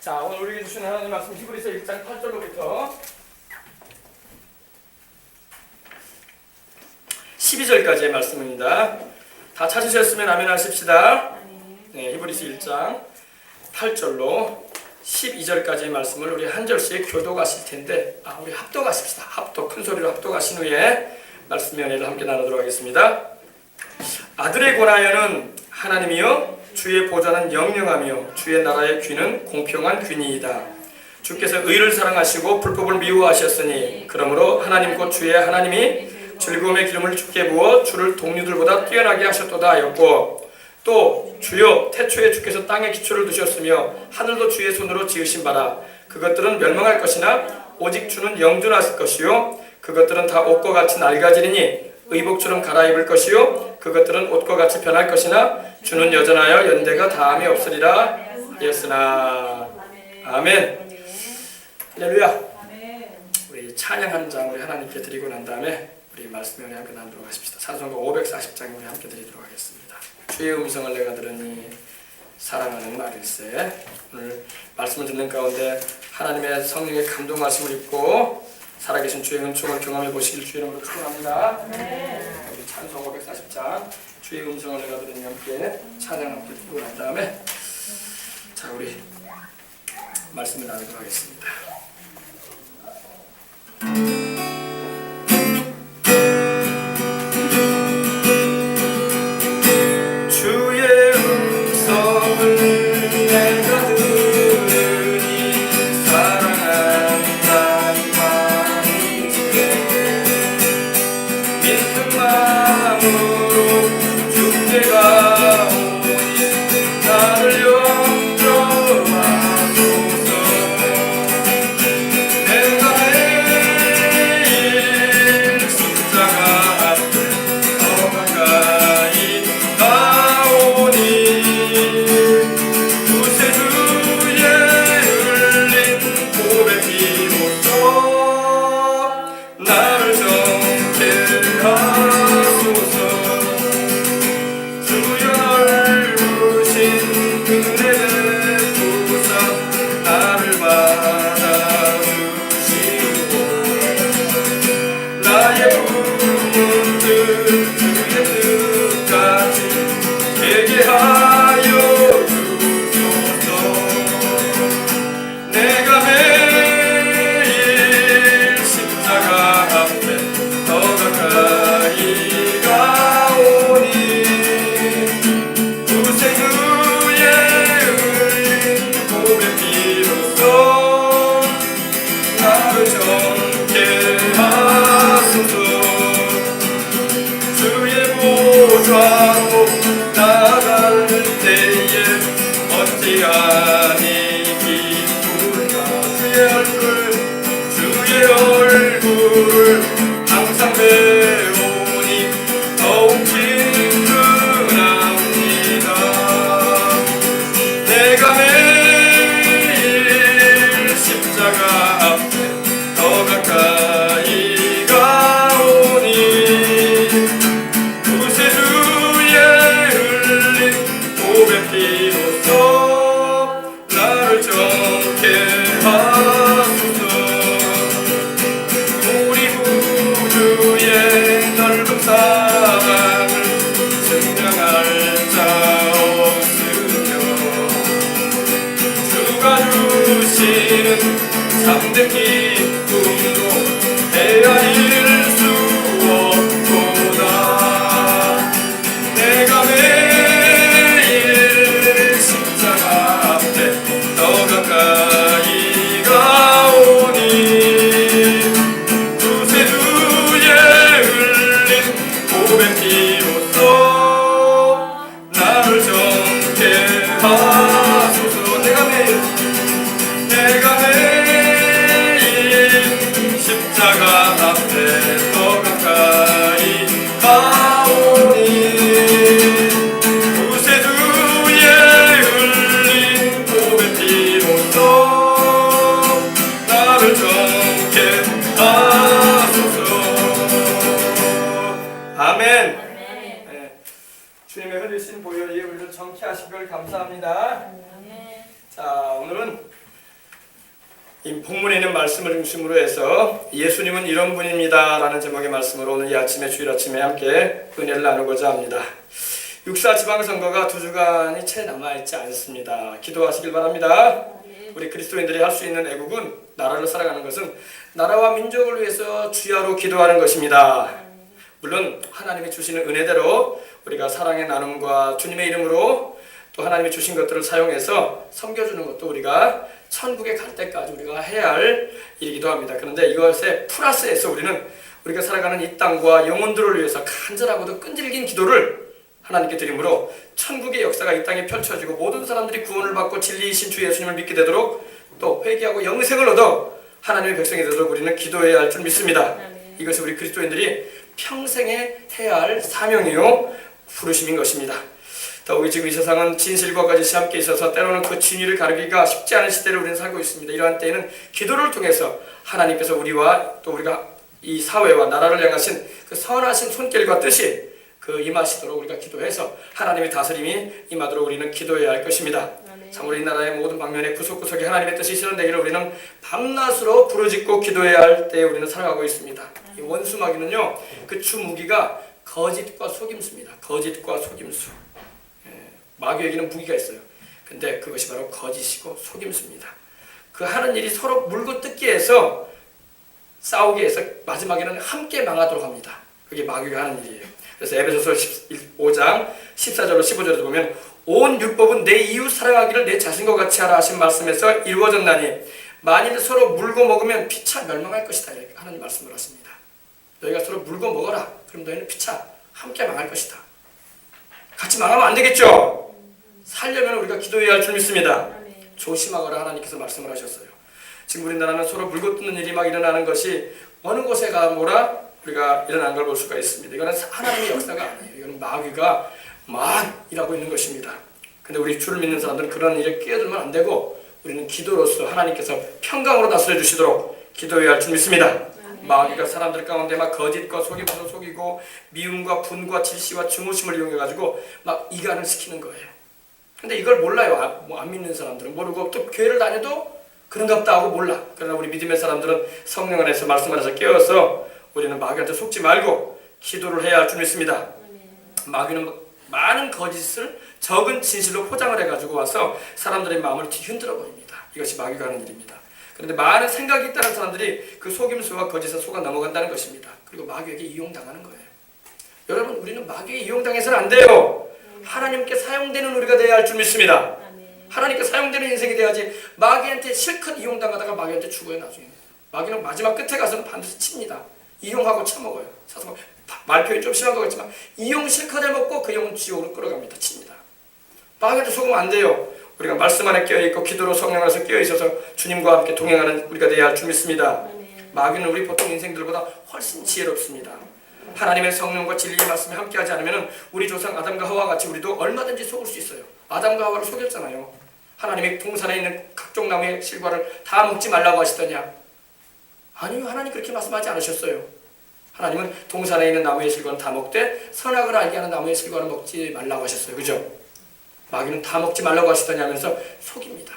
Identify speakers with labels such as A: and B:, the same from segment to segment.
A: 자, 오늘 우리에게 주신 하나님 말씀 히브리서 1장 8절로부터 12절까지의 말씀입니다. 다 찾으셨으면 아멘 하십시다. 네, 히브리서 1장 8절로 12절까지의 말씀을 우리 한 절씩 교독하실 텐데, 우리 합독하십시다. 큰 소리로 합독하신 후에 말씀 연회를 함께 나누도록 하겠습니다. 아들의 권하여는 하나님이요 주의 보좌는 영영하며 주의 나라의 귀는 공평한 귀니이다. 주께서 의를 사랑하시고 불법을 미워하셨으니 그러므로 하나님 곧 주의 하나님이 즐거움의 기름을 주께 부어 주를 동류들보다 뛰어나게 하셨도다 하였고, 또 주여 태초에 주께서 땅에 기초를 두셨으며 하늘도 주의 손으로 지으신 바라. 그것들은 멸망할 것이나 오직 주는 영존하실 것이요 그것들은 다 옷과 같이 낡아지리니 의복처럼 갈아입을 것이요 그것들은 옷과 같이 변할 것이나 주는 여전하여 연대가 다함이 없으리라 하였으나. 아멘. 할렐루야. 우리 찬양 한 장 우리 하나님께 드리고 난 다음에 우리 말씀 연회 함께 나누도록 하십시다. 찬송가 540장 우리 함께 드리도록 하겠습니다. 주의 음성을 내가 들으니 사랑하는 말일세. 오늘 말씀을 듣는 가운데 하나님의 성령의 감동하심을 입고 살아계신 주의 은총을 경험해 보시길 주의 이름으로 축원합니다. 우리 찬송 540장 주의 음성을 내가 들으니 함께 찬양 함께 듣고 난 다음에 자 우리 말씀을 나누도록 하겠습니다. 주의 음성을 내가 들으니 사랑한다는 말이지요. 믿는 마음으로 주께 가오니 나를 영접하소서. 내가 매일 십자가 앞에 더 가까이 가오니 구세주의 흘린 고백 비로소 나를 정케 하소서. 주여 넓으신 은혜 베푸사 나를 받아주시고 나의 부문들 주의 뜻까지 되게 하여 주소서. 내가 매일 십자가 앞에 더 가까이 가오니 구세주의 흘린 고백 비로소 나를 정케 하소서. 주의 보좌로 나갈 때에 어찌하니 기쁘다. 주의 얼굴을 항상 배우니 더욱 친근합니다. 내가 매일 십자가 앞에 더 가까이 가오니 구세주의 흘린 고백 비로소 나를 정케 하소서. 우리 구주의 넓은 사랑을 증명할 자 없으며 주가 주시는 참된 기쁨도 헤아릴 수 없도다. 내가 매일 십자가 앞에 더 가까이 가오니 구세주의 흘린 고백 비로소 나를 정케 하소서. 내가 매일 십자가 앞에 더 가까이 가오니 구세주의 흘린 고백 비로소 나를 정케 하소서. 아멘. 주님의 흘리신 보혈이 우리를 정케하신 걸 감사합니다. 자, 오늘은 이 본문에 있는 말씀을 중심으로 해서 예수님은 이런 분입니다 라는 제목의 말씀으로 오늘 이 아침에 주일 아침에 함께 은혜를 나누고자 합니다. 육사 지방선거가 2주간이 채 남아있지 않습니다. 기도하시길 바랍니다. 우리 그리스도인들이 할 수 있는 애국은 나라를 살아가는 것은 나라와 민족을 위해서 주야로 기도하는 것입니다. 물론 하나님이 주시는 은혜대로 우리가 사랑의 나눔과 주님의 이름으로 또 하나님이 주신 것들을 사용해서 섬겨주는 것도 우리가 천국에 갈 때까지 우리가 해야 할 일이기도 합니다. 그런데 이것에 플러스해서 우리가 살아가는 이 땅과 영혼들을 위해서 간절하고도 끈질긴 기도를 하나님께 드림으로 천국의 역사가 이 땅에 펼쳐지고 모든 사람들이 구원을 받고 진리이신 주 예수님을 믿게 되도록 또 회개하고 영생을 얻어 하나님의 백성이 되도록 우리는 기도해야 할 줄 믿습니다. 이것이 우리 그리스도인들이 평생에 해야 할 사명이요 부르심인 것입니다. 더욱이 지금 이 세상은 진실과 거짓이 함께 있어서 때로는 그 진리를 가르기가 쉽지 않은 시대를 우리는 살고 있습니다. 이러한 때에는 기도를 통해서 하나님께서 우리와 또 우리가 이 사회와 나라를 향하신 그 선하신 손길과 뜻이 그 임하시도록 우리가 기도해서 하나님의 다스림이 임하도록 우리는 기도해야 할 것입니다. 참으로 이 나라의 모든 방면에 구석구석에 하나님의 뜻이 실현되기를 우리는 밤낮으로 부르짖고 기도해야 할 때에 우리는 살아가고 있습니다. 이 원수 마귀는요, 그 주 무기가 거짓과 속임수입니다. 거짓과 속임수. 마귀에게는 무기가 있어요. 근데 그것이 바로 거짓이고 속임수입니다. 그 하는 일이 서로 물고 뜯기 해서 싸우게 해서 마지막에는 함께 망하도록 합니다. 그게 마귀가 하는 일이에요. 그래서 에베소서 5장 14절로 15절에 보면 온 율법은 내 이웃 사랑하기를 내 자신과 같이 하라 하신 말씀에서 이루어졌나니 만일 서로 물고 먹으면 피차 멸망할 것이다 이렇게 하나님 말씀을 하십니다. 너희가 서로 물고 먹어라. 그럼 너희는 피차 함께 망할 것이다. 같이 망하면 안 되겠죠. 살려면 우리가 기도해야 할 줄 믿습니다. 조심하거라 하나님께서 말씀을 하셨어요. 지금 우리나라는 서로 물고 뜯는 일이 막 일어나는 것이 어느 곳에 가보라 우리가 일어난 걸 볼 수가 있습니다. 이거는 하나님의 역사가 아니에요. 이거는 마귀가 막 일하고 있는 것입니다. 근데 우리 주를 믿는 사람들은 그런 일에 끼어들면 안 되고 우리는 기도로서 하나님께서 평강으로 다스려 주시도록 기도해야 할 줄 믿습니다. 마귀가 사람들 가운데 막 거짓과 속임수로 속이고 미움과 분과 질시와 증오심을 이용해가지고 막 이간을 시키는 거예요. 근데 이걸 몰라요. 안 믿는 사람들은 모르고 또 교회를 다녀도 그런갑다 하고 몰라. 그러나 우리 믿음의 사람들은 성령 안에서 말씀 안에서 깨어서 우리는 마귀한테 속지 말고 기도를 해야 할 줄 믿습니다. 마귀는 많은 거짓을 적은 진실로 포장을 해가지고 와서 사람들의 마음을 뒤흔들어 버립니다. 이것이 마귀가 하는 일입니다. 그런데 많은 생각이 있다는 사람들이 그 속임수와 거짓에 속아 넘어간다는 것입니다. 그리고 마귀에게 이용당하는 거예요. 여러분, 우리는 마귀에 이용당해서는 안 돼요. 하나님께 사용되는 우리가 되어야 할 줄 믿습니다. 하나님께 사용되는 인생이 돼야지 마귀한테 실컷 이용당하다가 마귀한테 죽어요. 나중에 마귀는 마지막 끝에 가서는 반드시 칩니다. 이용하고 처먹어요. 사실 말표현이 좀 심한 것 같지만 이용 실컷 해먹고 그 영은 지옥으로 끌어갑니다. 칩니다. 마귀한테 속으면 안 돼요. 우리가 말씀 안에 깨어있고 기도로 성령 안에서 깨어있어서 주님과 함께 동행하는 우리가 되어야 할 줄 믿습니다. 마귀는 우리 보통 인생들보다 훨씬 지혜롭습니다. 하나님의 성령과 진리의 말씀에 함께하지 않으면 우리 조상 아담과 하와 같이 우리도 얼마든지 속을 수 있어요. 아담과 하와를 속였잖아요. 하나님의 동산에 있는 각종 나무의 실과를 다 먹지 말라고 하시더냐? 아니요, 하나님 그렇게 말씀하지 않으셨어요. 하나님은 동산에 있는 나무의 실과는 다 먹되 선악을 알게 하는 나무의 실과는 먹지 말라고 하셨어요. 그죠? 마귀는 다 먹지 말라고 하시더냐 하면서 속입니다.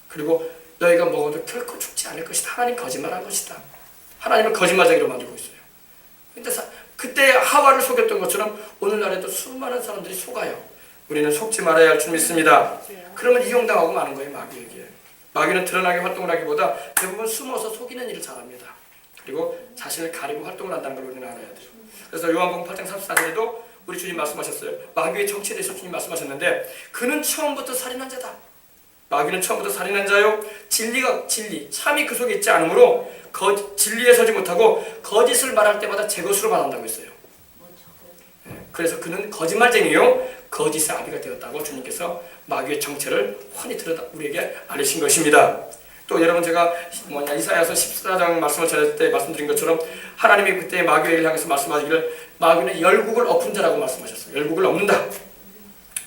A: 그리고 너희가 먹어도 결코 죽지 않을 것이다. 하나님 거짓말한 것이다. 하나님은 거짓말쟁이로 만들고 있어요. 근데 그때 하와를 속였던 것처럼 오늘날에도 수많은 사람들이 속아요. 우리는 속지 말아야 할 줄 믿습니다. 그러면 이용당하고 마는 거예요. 마귀에게. 마귀는 드러나게 활동을 하기보다 대부분 숨어서 속이는 일을 잘합니다. 그리고 자신을 가리고 활동을 한다는 걸 우리는 알아야 돼요. 그래서 요한복음 8장 34절에도 우리 주님 말씀하셨어요. 마귀의 정치에 대해서 주님 말씀하셨는데 그는 처음부터 살인한 자다. 마귀는 처음부터 살인한 자요. 진리, 참이 그 속에 있지 않으므로 진리에 서지 못하고 거짓을 말할 때마다 제 것으로 말한다고 했어요. 그래서 그는 거짓말쟁이요 거짓의 아비가 되었다고 주님께서 마귀의 정체를 훤히 들여다 우리에게 알리신 것입니다. 또 여러분 제가 이사야서 14장 말씀을 전할 때 말씀드린 것처럼 하나님이 그때 마귀를 향해서 말씀하시기를 마귀는 열국을 엎은 자라고 말씀하셨어요. 열국을 엎는다.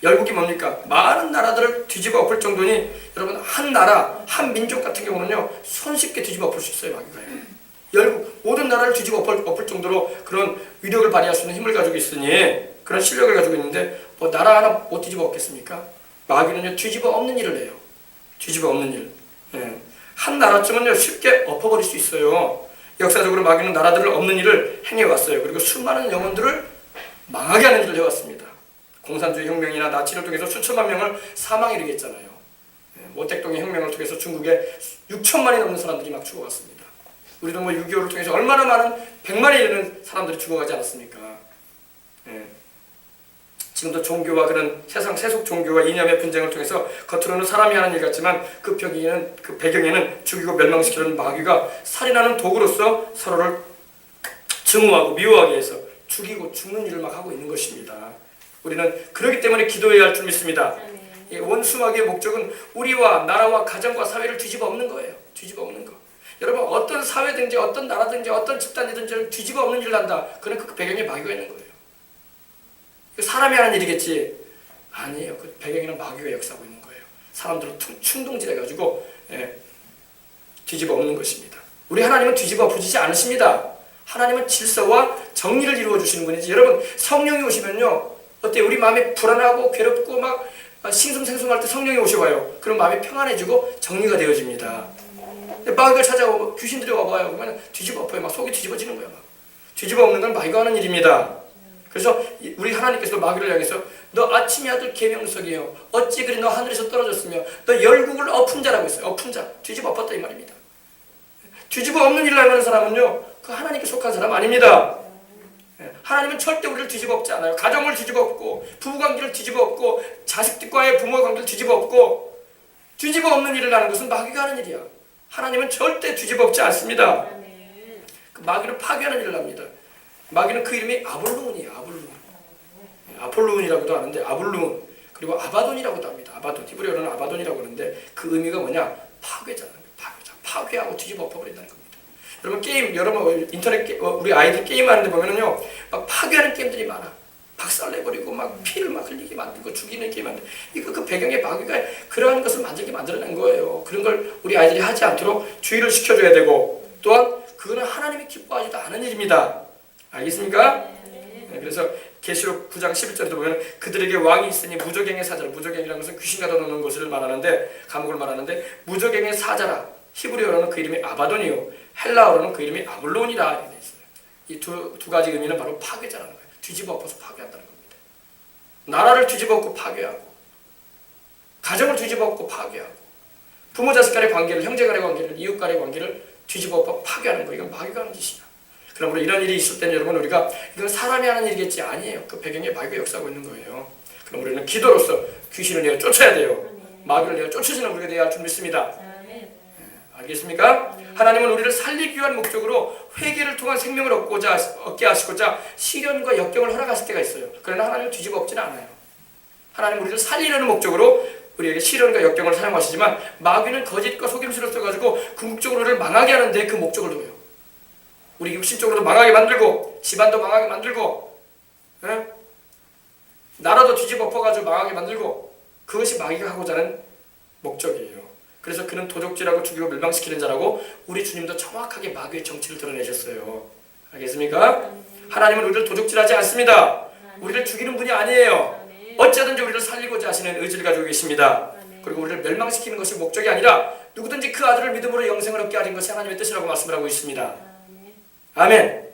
A: 열국이 뭡니까? 많은 나라들을 뒤집어 엎을 정도니 여러분 한 나라, 한 민족 같은 경우는요 손쉽게 뒤집어 엎을 수 있어요. 마귀가요. 열국, 모든 나라를 뒤집어 엎을 정도로 그런 위력을 발휘할 수 있는 힘을 가지고 있으니 그런 실력을 가지고 있는데 뭐 나라 하나 못 뒤집어 엎겠습니까? 마귀는요 뒤집어 엎는 일을 해요. 뒤집어 엎는 일. 한 나라쯤은요 쉽게 엎어버릴 수 있어요. 역사적으로 마귀는 나라들을 엎는 일을 행해왔어요. 그리고 수많은 영혼들을 망하게 하는 일을 해왔습니다. 공산주의 혁명이나 나치를 통해서 수천만 명을 사망에 이르게 했잖아요. 모택동의 혁명을 통해서 중국에 6천만이 넘는 사람들이 막 죽어갔습니다. 우리도 뭐 6.25를 통해서 얼마나 많은 100만이 이르는 사람들이 죽어가지 않았습니까? 지금도 종교와 그런 세상 세속 종교와 이념의 분쟁을 통해서 겉으로는 사람이 하는 일 같지만 그 배경에는 죽이고 멸망시키는 마귀가 살인하는 도구로서 서로를 증오하고 미워하게 해서 죽이고 죽는 일을 막 하고 있는 것입니다. 우리는 그렇기 때문에 기도해야 할 줄 믿습니다. 원수 마귀의 목적은 우리와 나라와 가정과 사회를 뒤집어 엎는 거예요. 뒤집어 엎는 거. 여러분 어떤 사회든지 어떤 나라든지 어떤 집단이든지 뒤집어 엎는 일을 한다. 그는 그 배경에 마귀가 있는 거예요. 사람이 하는 일이겠지. 아니에요. 그 배경에는 마귀가 역사하고 있는 거예요. 사람들은 충동질해가지고 뒤집어 엎는 것입니다. 우리 하나님은 뒤집어 엎으시지 않으십니다. 하나님은 질서와 정리를 이루어 주시는 분이지. 여러분 성령이 오시면요 어때요? 우리 마음이 불안하고 괴롭고 막 싱숭생숭할 때 성령이 오셔봐요. 그럼 마음이 평안해지고 정리가 되어집니다. 마귀가 찾아오고 귀신들이 와봐요. 그러면 뒤집어 엎어요. 막 속이 뒤집어지는 거야. 막. 뒤집어 엎는 건 마귀가 하는 일입니다. 그래서 우리 하나님께서 마귀를 향해서 너 아침의 아들 계명석이에요. 어찌 그리 너 하늘에서 떨어졌으며 너 열국을 엎은 자라고 했어요. 엎은 자. 뒤집어 엎었다 이 말입니다. 뒤집어 엎는 일을 하는 사람은요 그 하나님께 속한 사람 아닙니다. 하나님은 절대 우리를 뒤집어 엎지 않아요. 가정을 뒤집어 엎고 부부관계를 뒤집어 엎고 자식들과의 부모의 관계를 뒤집어 엎고 뒤집어 엎는 일을 하는 것은 마귀가 하는 일이야. 하나님은 절대 뒤집어 엎지 않습니다. 그 마귀는 파괴하는 일을 합니다. 마귀는 그 이름이 아볼루온이에요. 아폴루온이라고도 하는데 아볼루온 그리고 아바돈이라고도 합니다. 아바돈 히브리어로는 아바돈이라고 하는데 그 의미가 뭐냐? 파괴자는 파괴하고 뒤집어 엎어버린다는 겁니다. 여러분 게임 여러분 인터넷 우리 아이들 게임하는데 보면은요 막 파괴하는 게임들이 많아. 박살내버리고 막 피를 막 흘리게 만들고 죽이는 게임하는데 이거 그 배경에 마귀가 그러한 것을 만들어낸 거예요. 그런 걸 우리 아이들이 하지 않도록 주의를 시켜줘야 되고 또한 그거는 하나님이 기뻐하지도 않은 일입니다. 알겠습니까? 그래서 계시록 9장 11절에도 보면 그들에게 왕이 있으니 무저갱의 사자라. 무저갱이라는 것은 귀신 가둬 놓는 것을 말하는데 감옥을 말하는데 무저갱의 사자라. 히브리어로는 그 이름이 아바돈이요 헬라어로는 그 이름이 아볼론이라 이렇게 되어 있어요. 이 두 가지 의미는 바로 파괴자라는 거예요. 뒤집어 엎어서 파괴한다는 겁니다. 나라를 뒤집어 엎고 파괴하고 가정을 뒤집어 엎고 파괴하고 부모 자식 간의 관계를 형제 간의 관계를 이웃 간의 관계를 뒤집어 엎어 파괴하는 거예요. 이건 마귀가 하는 짓이야. 그러므로 이런 일이 있을 때는 여러분 우리가 이건 사람이 하는 일이겠지 아니에요. 그 배경에 마귀가 역사하고 있는 거예요. 그럼 우리는 기도로서 귀신을 내어 쫓아야 돼요. 마귀를 내어 쫓아지는 우리가 되어야 할 줄 믿습니다. 알겠습니까? 하나님은 우리를 살리기 위한 목적으로 회개를 통한 생명을 얻게 하시고자 시련과 역경을 허락하실 때가 있어요. 그러나 하나님은 뒤집어 엎지는 않아요. 하나님은 우리를 살리려는 목적으로 우리에게 시련과 역경을 사용하시지만 마귀는 거짓과 속임수를 써가지고 궁극적으로 우리를 망하게 하는데 그 목적을 둬요. 우리 육신적으로도 망하게 만들고 집안도 망하게 만들고 나라도 뒤집어 엎어가지고 망하게 만들고 그것이 마귀가 하고자 하는 목적이에요. 그래서 그는 도적질하고 죽이고 멸망시키는 자라고 우리 주님도 정확하게 마귀의 정치를 드러내셨어요. 알겠습니까? 하나님은 우리를 도적질하지 않습니다. 우리를 죽이는 분이 아니에요. 어찌하든지 우리를 살리고자 하시는 의지를 가지고 계십니다. 그리고 우리를 멸망시키는 것이 목적이 아니라 누구든지 그 아들을 믿음으로 영생을 얻게 하는 것이 하나님의 뜻이라고 말씀을 하고 있습니다. 아멘.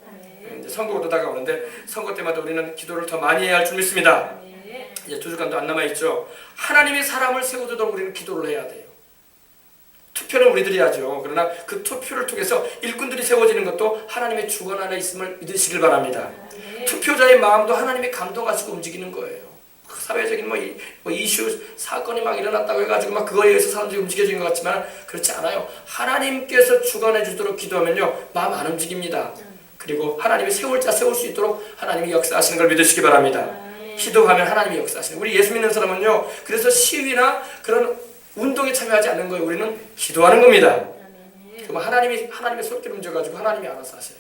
A: 이제 선거도 다가오는데 선거 때마다 우리는 기도를 더 많이 해야 할 줄 믿습니다. 이제 2주간도 안 남아있죠. 하나님이 사람을 세워두도록 우리는 기도를 해야 돼요. 투표는 우리들이 하죠. 그러나 그 투표를 통해서 일꾼들이 세워지는 것도 하나님의 주권 안에 있음을 믿으시길 바랍니다. 투표자의 마음도 하나님이 감동하시고 움직이는 거예요. 사회적인 이슈 사건이 막 일어났다고 해가지고 막 그거에 의해서 사람들이 움직여지는 것 같지만 그렇지 않아요. 하나님께서 주관해 주도록 기도하면요 마음 안 움직입니다. 그리고 하나님이 세울 자 세울 수 있도록 하나님이 역사하시는 걸 믿으시기 바랍니다. 기도하면 하나님이 역사하시는. 우리 예수 믿는 사람은요 그래서 시위나 그런 운동에 참여하지 않는 거예요. 우리는 기도하는 겁니다. 그럼 하나님의 손길을 옮겨가지고 하나님이 알아서 하세요.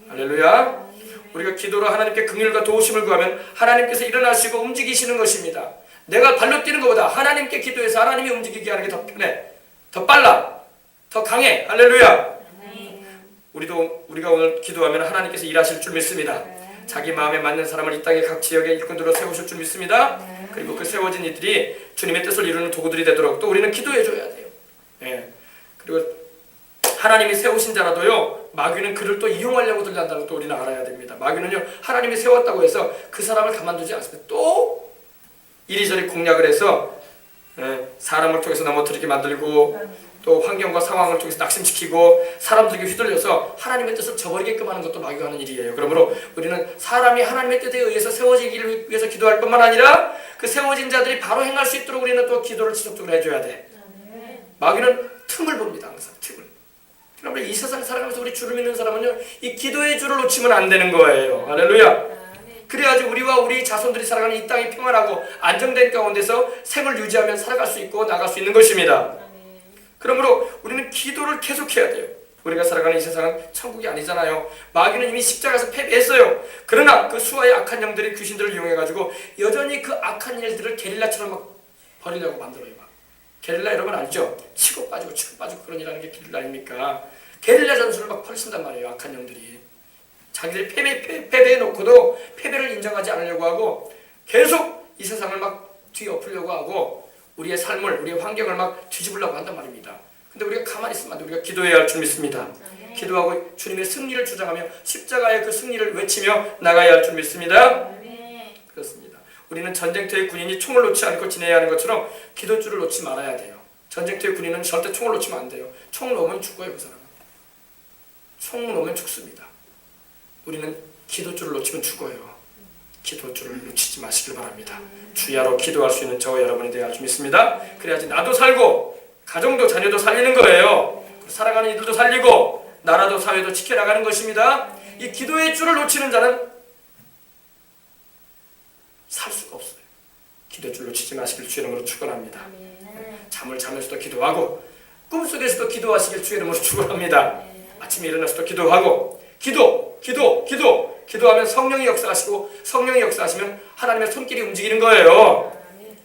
A: 할렐루야. 우리가 기도로 하나님께 긍휼과 도우심을 구하면 하나님께서 일어나시고 움직이시는 것입니다. 내가 발로 뛰는 것보다 하나님께 기도해서 하나님이 움직이게 하는 게 더 편해, 더 빨라, 더 강해. 할렐루야. 우리가 오늘 기도하면 하나님께서 일하실 줄 믿습니다. 자기 마음에 맞는 사람을 이 땅의 각 지역의 일꾼들로 세우실 줄 믿습니다. 그리고 그 세워진 이들이 주님의 뜻을 이루는 도구들이 되도록 또 우리는 기도해 줘야 돼요. 그리고 하나님이 세우신 자라도요, 마귀는 그를 또 이용하려고 한다는 또 우리는 알아야 됩니다. 마귀는요, 하나님이 세웠다고 해서 그 사람을 가만두지 않습니다. 또 이리저리 공략을 해서 사람을 통해서 넘어뜨리게 만들고, 또 환경과 상황을 통해서 낙심시키고 사람들에게 휘둘려서 하나님의 뜻을 저버리게끔 하는 것도 마귀가 하는 일이에요. 그러므로 우리는 사람이 하나님의 뜻에 의해서 세워지기를 위해서 기도할 뿐만 아니라 그 세워진 자들이 바로 행할 수 있도록 우리는 또 기도를 지속적으로 해줘야 돼. 마귀는 틈을 봅니다. 항상 틈을. 그러므로 이 세상 살아가면서 우리 주를 믿는 사람은요, 이 기도의 줄을 놓치면 안 되는 거예요. 할렐루야. 그래야지 우리와 우리 자손들이 살아가는 이 땅이 평안하고 안정된 가운데서 생을 유지하며 살아갈 수 있고 나갈 수 있는 것입니다. 그러므로 우리는 기도를 계속해야 돼요. 우리가 살아가는 이 세상은 천국이 아니잖아요. 마귀는 이미 십자가에서 패배했어요. 그러나 그 수하의 악한 영들이 귀신들을 이용해가지고 여전히 그 악한 일들을 게릴라처럼 막 벌이려고 만들어요. 막. 게릴라 여러분 알죠? 치고 빠지고 그런 일하는 게 게릴라 아닙니까? 게릴라 전술을 막 펼친단 말이에요. 악한 영들이. 자기들이 패배해놓고도 패배를 인정하지 않으려고 하고 계속 이 세상을 막 뒤엎으려고 하고 우리의 삶을, 우리의 환경을 막 뒤집으려고 한단 말입니다. 근데 우리가 가만히 있으면 안 돼. 우리가 기도해야 할 줄 믿습니다. 기도하고 주님의 승리를 주장하며 십자가의 그 승리를 외치며 나가야 할 줄 믿습니다. 그렇습니다. 우리는 전쟁터의 군인이 총을 놓지 않고 지내야 하는 것처럼 기도줄을 놓지 말아야 돼요. 전쟁터의 군인은 절대 총을 놓치면 안 돼요. 총 놓으면 죽어요. 그 사람은. 총 놓으면 죽습니다. 우리는 기도줄을 놓치면 죽어요. 기도줄을 놓치지 마시길 바랍니다. 주야로 기도할 수 있는 저와 여러분이 되어야 할 줄 믿습니다. 그래야지 나도 살고 가정도 자녀도 살리는 거예요. 살아가는 이들도 살리고 나라도 사회도 지켜나가는 것입니다. 이 기도의 줄을 놓치는 자는 살 수가 없어요. 기도줄 놓치지 마시길 주의 이름으로 축원합니다. 잠을 자면서도 기도하고 꿈속에서도 기도하시길 주의 이름으로 축원합니다. 아침에 일어나서도 기도하고 기도하면 성령이 역사하시고 성령이 역사하시면 하나님의 손길이 움직이는 거예요.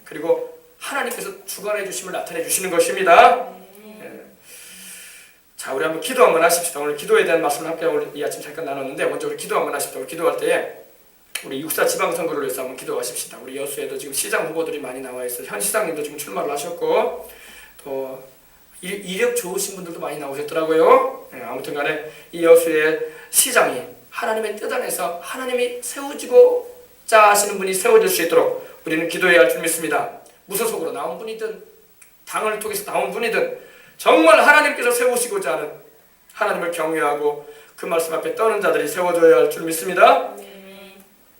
A: 그리고 하나님께서 주관해 주심을 나타내 주시는 것입니다. 자, 우리 한번 기도 한번 하십시다. 오늘 기도에 대한 말씀을 함께 오늘 이 아침 잠깐 나눴는데 먼저 우리 기도 한번 하십시다. 우리 기도할 때에 우리 육사 지방선거를 위해서 한번 기도하십시다. 우리 여수에도 지금 시장 후보들이 많이 나와 있어요. 현 시장님도 지금 출마를 하셨고 또 이력 좋으신 분들도 많이 나오셨더라고요. 아무튼 간에 이 여수의 시장이 하나님의 뜻 안에서 하나님이 세워지고자 하시는 분이 세워질 수 있도록 우리는 기도해야 할 줄 믿습니다. 무소속으로 나온 분이든 당을 통해서 나온 분이든 정말 하나님께서 세우시고자 하는 하나님을 경외하고 그 말씀 앞에 떠는 자들이 세워져야 할 줄 믿습니다.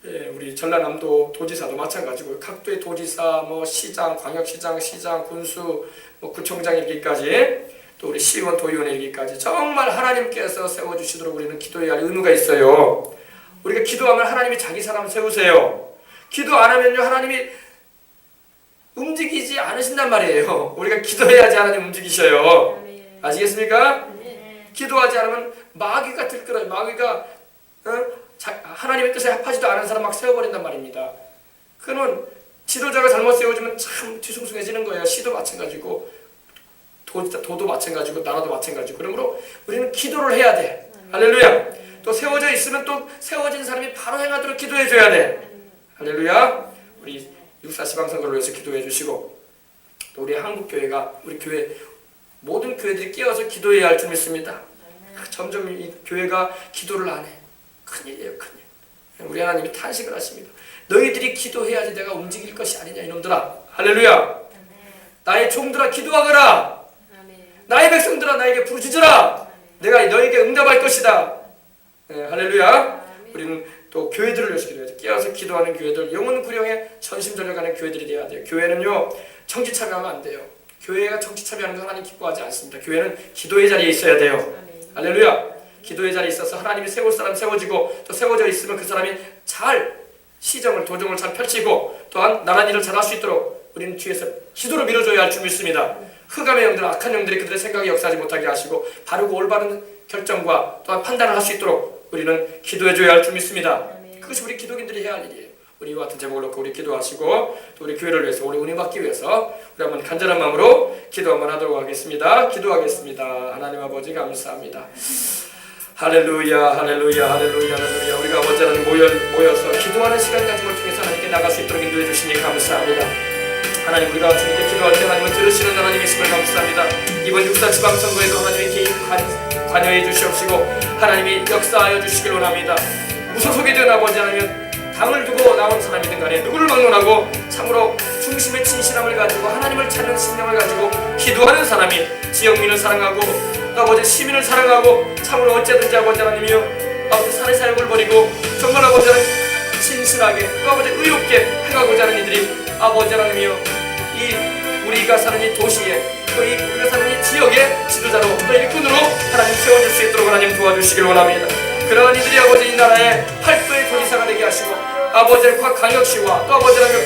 A: 예, 우리 전라남도 도지사도 마찬가지고 각도의 도지사, 시장, 광역시장, 시장, 군수, 구청장 이르기까지 또 우리 시의원, 도의원 이르기까지 정말 하나님께서 세워주시도록 우리는 기도해야 할 의무가 있어요. 우리가 기도하면 하나님이 자기 사람 세우세요. 기도 안 하면요 하나님이 움직이지 않으신단 말이에요. 우리가 기도해야지 하나님 움직이셔요. 아시겠습니까? 기도하지 않으면 마귀가 들끓어요. 마귀가 하나님의 뜻에 합하지도 않은 사람 막 세워버린단 말입니다. 그는 지도자가 잘못 세워지면 참 뒤숭숭해지는 거예요. 시도 마찬가지고 도도 마찬가지고 나라도 마찬가지고. 그러므로 우리는 기도를 해야 돼. 할렐루야. 또 세워져 있으면 또 세워진 사람이 바로 행하도록 기도해줘야 돼. 할렐루야. 우리 육사 지방선거를 위해서 기도해 주시고 또 우리 한국교회가 우리 교회 모든 교회들이 깨어서 기도해야 할 줄 믿습니다. 점점 이 교회가 기도를 안 해. 큰일이에요, 큰일. 우리 하나님이 탄식을 하십니다. 너희들이 기도해야지 내가 움직일 것이 아니냐 이놈들아. 할렐루야. 나의 종들아 기도하거라. 나의 백성들아 나에게 부르짖으라. 내가 너에게 응답할 것이다. 할렐루야. 우리는 또 교회들을 위해서 기도해야죠. 깨어서 기도하는 교회들, 영혼 구령에 전심전력하는 교회들이 돼야 돼요. 교회는요 정치 참여하면 안 돼요. 교회가 정치 참여하는 거 하나님 기뻐하지 않습니다. 교회는 기도의 자리에 있어야 돼요. 할렐루야. 기도의 자리에 있어서 하나님이 세울 사람 세워지고 또 세워져 있으면 그 사람이 잘 시정을 도정을 잘 펼치고 또한 나란 일을 잘 할 수 있도록 우리는 뒤에서 기도로 밀어줘야 할 줄 믿습니다. 흑암의 영들, 악한 영들이 그들의 생각이 역사하지 못하게 하시고 바르고 올바른 결정과 또한 판단을 할 수 있도록 우리는 기도해줘야 할 줄 믿습니다. 그것이 우리 기독인들이 해야 할 일이에요. 우리 이와 같은 제목을 놓고 우리 기도하시고 또 우리 교회를 위해서 우리 은혜 받기 위해서 우리 한번 간절한 마음으로 기도 한번 하도록 하겠습니다. 기도하겠습니다. 하나님 아버지 감사합니다. 할렐루야, 할렐루야, 할렐루야, 할렐루야. 우리가 언제나 모여서 기도하는 시간 가짐을 통해서 하나님께 나갈 수 있도록 인도해 주시니 감사합니다. 하나님, 우리가 주님께 기도할 때 하나님은 들으시는 하나님이심을 감사합니다. 이번 육사 지방선거에도 하나님의 개입 관여해 주시옵시고 하나님이 역사하여 주시길 원합니다. 무소속이든 아버지 하나님 당을 두고 나온 사람이든 간에 누구를 막론하고 참으로 중심의 진실함을 가지고 하나님을 찾는 신념을 가지고 기도하는 사람이 지역민을 사랑하고 또 아버지 시민을 사랑하고 참으로 어찌든지 아버지 하나님이여 아버지 살의 사역을 버리고 정말 아버지 하나님 신실하게 또 아버지 의롭게 행하고자 하는 이들이 아버지 하나님이여 이 우리가 사는 이 도시에 또 이 우리가 사는 이 지역의 지도자로 또 일꾼으로 하나님 세워줄 수 있도록 하나님 도와주시길 원합니다. 그러한 이들이 아버지 이 나라의 팔도의 도지사가 되게 하시고 아버지 광역시와 또 아버지 하나님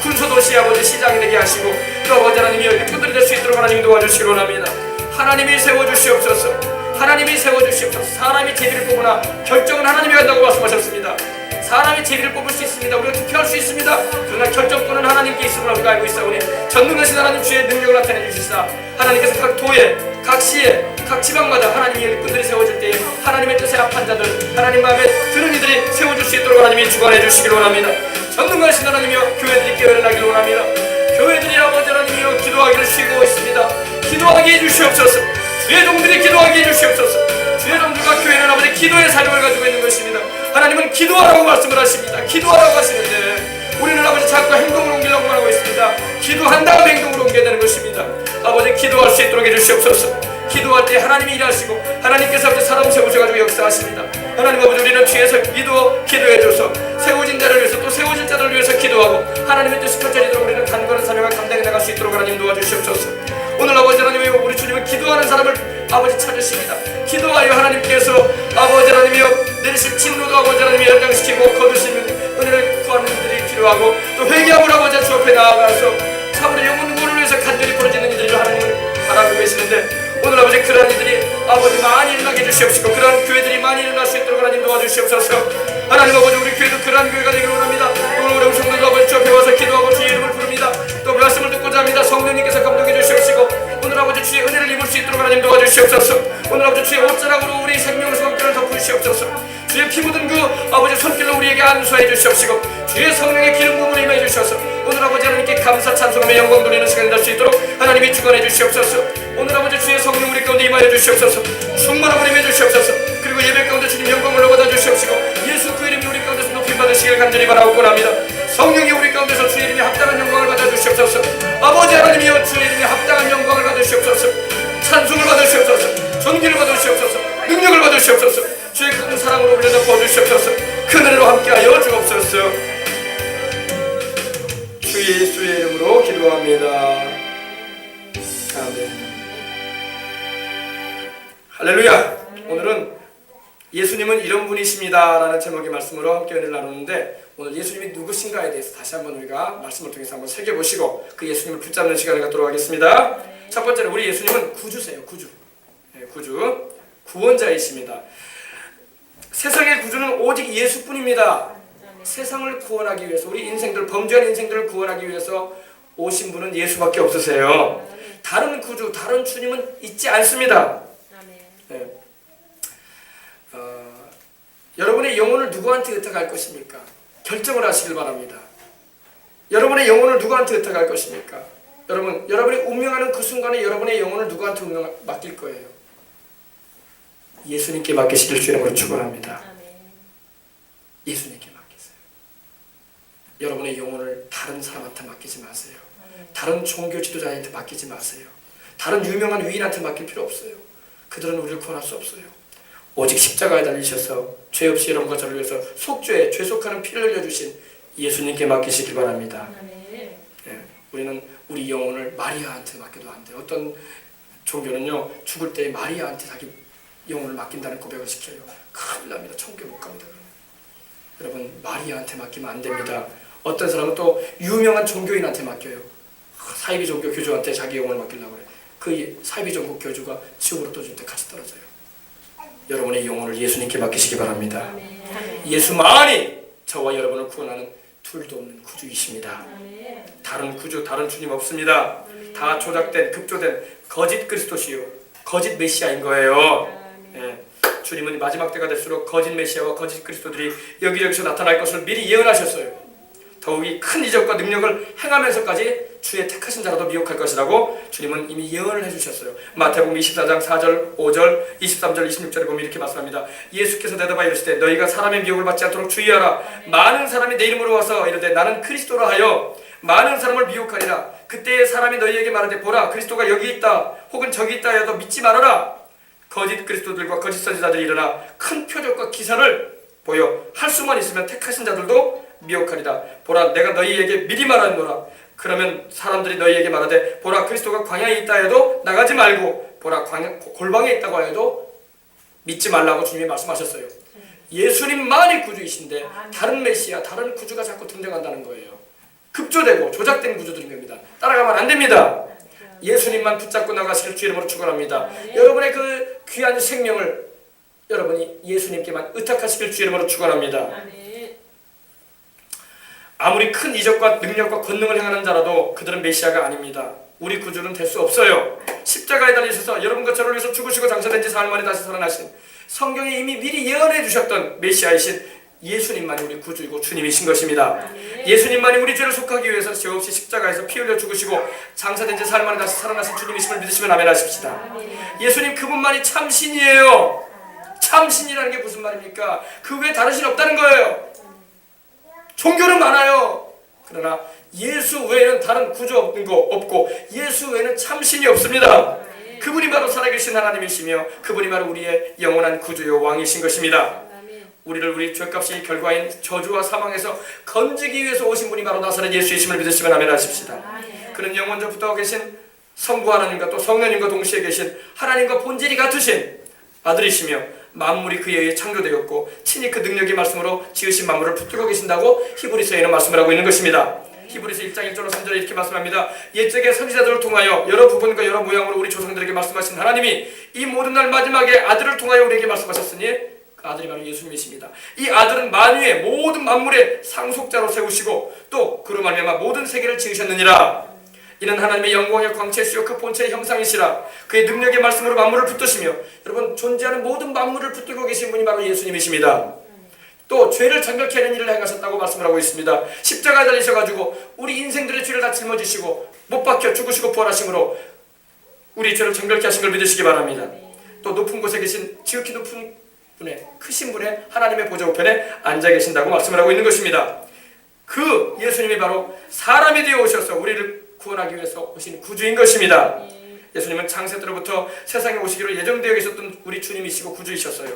A: 군소도시 아버지 시장이 되게 하시고 또 아버지 하나님이 일꾼들이 될 수 있도록 하나님 도와주시길 원합니다. 하나님이 세워주시옵소서. 하나님이 세워주시옵소서. 사람이 제비를 뽑으나 결정은 하나님이 한다고 말씀하셨습니다. 사람이 제비를 뽑을 수 있습니다. 우리가 투표할 수 있습니다. 그러나 결정권은 하나님께 있음을 우리가 알고 있사오니 전능하신 하나님 주의 능력을 나타내 주시사 하나님께서 각 도에 각 시에 각 지방마다 하나님의 일꾼들이 세워질 때에 하나님의 뜻에 합한 자들 하나님 마음에 드는 이들이 세워줄 수 있도록 하나님이 주관해 주시길 원합니다. 전능하신 하나님이여 교회들이 깨어나기를 원합니다. 교회들이 아버지 하나님이여 기도하기를 쉬고 있습니다. 기도하게 해주시옵소서. 주의 종들이 기도하게 해주시옵소서. 주의 종들과 교회는 아버지 기도의 사명을 가지고 있는 것입니다. 하나님은 기도하라고 말씀을 하십니다. 기도하라고 하시는데 우리는 아버지 자꾸 행동을 옮기려고 하고 있습니다. 기도한 다음 행동을 옮겨야 되는 것입니다. 아버지 기도할 수 있도록 해주시옵소서. 기도할 때 하나님이 일하시고 하나님께서 아버지 사람 세우셔가지고 역사하십니다. 하나님 아버지 우리는 주에서 기도해줘서 세워진 자를 위해서 또 세워질 자들을 위해서 기도하고 하나님의 뜻이 펼쳐지도록 우리는 간과한 사명을 감당해 나갈 수 있도록 하나님 도와주시옵소서. 오늘 아버지 하나님이 우리 주님은 기도하는 사람을 아버지 찾으십니다. 기도하여 하나님께서 아버지 하나님이여 내리실 진노도 아버지 하나님이 연장시키고 거두시는 은혜를 구하는 이들이 필요하고 또 회개함을 아버지 주 앞에 나아가서 참으로 영혼 구원을 위해서 간절히 부르짖는 이들을 하나님을 바라고 계시는데 오늘 아버지 그러한 이들이 아버지 많이 일어나게 해주시옵시고 그러한 교회들이 많이 일어날 수 있도록 하나님 도와주시옵소서. 하나님 아버지 우리 교회도 그러한 교회가 되기를 원합니다. 오늘 우리 성도들 아버지 주 앞에 와서 기도하고 주의 이름을 부릅니다. 또 말씀을 듣고자 합니다. 성령님께서 감동해 주시옵시고 오늘 아버지 주의 은혜를 입을 수 있도록 하나님 도와주시옵소서. 오늘 아버지 주의 옷자락으로 우리 생명의 손길을 덮으시옵소서. 주의 피 묻은 그 아버지 손길로 우리에게 안수해 주시옵시고 주의 성령의 기름 부음을 임해 주셔서 오늘 아버지 하나님께 감사 찬송하며 영광 돌리는 시간이 될 수 있도록 하나님이 주관해 주시옵소서. 오늘 아버지 주의 성령 우리 가운데 임하여 주시옵소서. 충만함을 임해 주시옵소서. 그리고 예배 가운데 주님 영광을 받아 주시옵시고 예수 그 이름이 우리 가운데서 높임 받으시길 간절히 바라옵고 합니다. 성령이 우리 가운데서 주의 이름이 합당한 영광을 받아 주시옵소서. 아버지 하나님이여 주의 이름이 합당한 영광을 받아 주시옵소서. 찬송을 받아 주시옵소서. 존귀를 받아 주시옵소서. 능력을 받아 주시옵소서. 주의 큰 사랑으로 우리를 덮어 주시옵소서. 그 은혜로 함께하여 주옵소서. 주 예수의 이름으로 기도합니다. 아멘. 할렐루야. 오늘은 예수님은 이런 분이십니다 라는 제목의 말씀으로 함께 은혜를 나누는데 오늘 예수님이 누구신가에 대해서 다시 한번 우리가 말씀을 통해서 한번 새겨보시고 그 예수님을 붙잡는 시간을 갖도록 하겠습니다. 첫 번째로 우리 예수님은 구주세요. 구주. 구주. 구원자이십니다. 세상의 구주는 오직 예수뿐입니다. 세상을 구원하기 위해서 우리 인생들 범죄한 인생들을 구원하기 위해서 오신 분은 예수밖에 없으세요. 다른 구주, 다른 주님은 있지 않습니다. 네. 여러분의 영혼을 누구한테 의탁할 것입니까? 결정을 하시길 바랍니다. 여러분의 영혼을 누구한테 의탁할 것입니까? 여러분이 운명하는 그 순간에 여러분의 영혼을 누구한테 맡길 거예요? 예수님께 맡기시길 주 이름으로 축원합니다. 예수님께 맡기세요. 여러분의 영혼을 다른 사람한테 맡기지 마세요. 다른 종교 지도자한테 맡기지 마세요. 다른 유명한 위인한테 맡길 필요 없어요. 그들은 우리를 구원할 수 없어요. 오직 십자가에 달리셔서 죄 없이 여러분과 저를 위해서 속죄, 죄속하는 피를 흘려주신 예수님께 맡기시길 바랍니다. 네, 우리는 우리 영혼을 마리아한테 맡겨도 안 돼요. 어떤 종교는요 죽을 때 마리아한테 자기 영혼을 맡긴다는 고백을 시켜요. 큰일 납니다. 천국에 못 갑니다. 여러분 마리아한테 맡기면 안 됩니다. 어떤 사람은 또 유명한 종교인한테 맡겨요. 사이비 종교 교주한테 자기 영혼을 맡기려고 그래. 그 사이비 종교 교주가 지옥으로 떠질 때 같이 떨어져요. 여러분의 영혼을 예수님께 맡기시기 바랍니다. 예수만이 저와 여러분을 구원하는 둘도 없는 구주이십니다. 다른 구주, 다른 주님 없습니다. 다 조작된, 급조된 거짓 그리스도시요 거짓 메시아인 거예요. 주님은 마지막 때가 될수록 거짓 메시아와 거짓 그리스도들이 여기저기서 나타날 것을 미리 예언하셨어요. 더욱이 큰 이적과 능력을 행하면서까지 주의 택하신 자라도 미혹할 것이라고 주님은 이미 예언을 해주셨어요. 마태복음 24장 4절, 5절, 23절, 26절에 보면 이렇게 말씀합니다. 예수께서 대답하여 이르시되 너희가 사람의 미혹을 받지 않도록 주의하라. 많은 사람이 내 이름으로 와서 이르되 나는 그리스도라 하여 많은 사람을 미혹하리라. 그때에 사람이 너희에게 말하되 보라 그리스도가 여기 있다 혹은 저기 있다 하여도 믿지 말아라. 거짓 그리스도들과 거짓 선지자들이 일어나 큰 표적과 기사를 보여 할 수만 있으면 택하신 자들도 미혹하리라. 보라 내가 너희에게 미리 말하노라. 그러면 사람들이 너희에게 말하되 보라 그리스도가 광야에 있다 해도 나가지 말고 보라 골방에 있다고 해도 믿지 말라고 주님이 말씀하셨어요. 예수님만이 구주이신데 다른 메시아 다른 구주가 자꾸 등장한다는 거예요. 급조되고 조작된 구주들인 겁니다. 따라가면 안 됩니다. 예수님만 붙잡고 나가실 주 이름으로 축원합니다. 여러분의 그 귀한 생명을 여러분이 예수님께만 의탁하시길 주 이름으로 축원합니다. 아무리 큰 이적과 능력과 권능을 행하는 자라도 그들은 메시아가 아닙니다. 우리 구주는 될 수 없어요. 십자가에 달리셔서 여러분과 저를 위해서 죽으시고 장사된 지 사흘 만에 다시 살아나신 성경에 이미 미리 예언해 주셨던 메시아이신 예수님만이 우리 구주이고 주님이신 것입니다. 예수님만이 우리 죄를 속하기 위해서 죄 없이 십자가에서 피 흘려 죽으시고 장사된 지 사흘 만에 다시 살아나신 주님이심을 믿으시면 아멘 하십시다. 예수님 그분만이 참신이에요. 참신이라는 게 무슨 말입니까? 그 외에 다른 신 없다는 거예요. 종교는 많아요. 그러나 예수 외에는 다른 구주 없고 예수 외에는 참신이 없습니다. 그분이 바로 살아계신 하나님이시며 그분이 바로 우리의 영원한 구주요 왕이신 것입니다. 우리를 우리 죄값이 결과인 저주와 사망에서 건지기 위해서 오신 분이 바로 나사렛 예수이심을 믿으시면 아멘 하십시다. 그는 영원전부터 계신 성부 하나님과 또 성령님과 동시에 계신 하나님과 본질이 같으신 아들이시며 만물이 그에 의해 창조되었고 친히 그 능력의 말씀으로 지으신 만물을 붙들고 계신다고 히브리서에는 말씀을 하고 있는 것입니다. 히브리서 1장 1절로 3절에 이렇게 말씀합니다. 옛적의 선지자들을 통하여 여러 부분과 여러 모양으로 우리 조상들에게 말씀하신 하나님이 이 모든 날 마지막에 아들을 통하여 우리에게 말씀하셨으니 그 아들이 바로 예수님이십니다. 이 아들은 만유의 모든 만물의 상속자로 세우시고 또 그로 말미암아 모든 세계를 지으셨느니라. 이는 하나님의 영광의 광채시요 그 본체의 형상이시라. 그의 능력의 말씀으로 만물을 붙드시며 여러분 존재하는 모든 만물을 붙들고 계신 분이 바로 예수님이십니다. 또 죄를 정결케 하는 일을 행하셨다고 말씀을 하고 있습니다. 십자가에 달리셔가지고 우리 인생들의 죄를 다 짊어지시고 못 박혀 죽으시고 부활하심으로 우리 죄를 정결케 하신 걸 믿으시기 바랍니다. 또 높은 곳에 계신 지극히 높은 분의 크신 분의 하나님의 보좌 우편에 앉아 계신다고 말씀을 하고 있는 것입니다. 그 예수님이 바로 사람이 되어 오셔서 우리를 구원하기 위해서 오신 구주인 것입니다. 예수님은 창세 때로부터 세상에 오시기로 예정되어 계셨던 우리 주님이시고 구주이셨어요.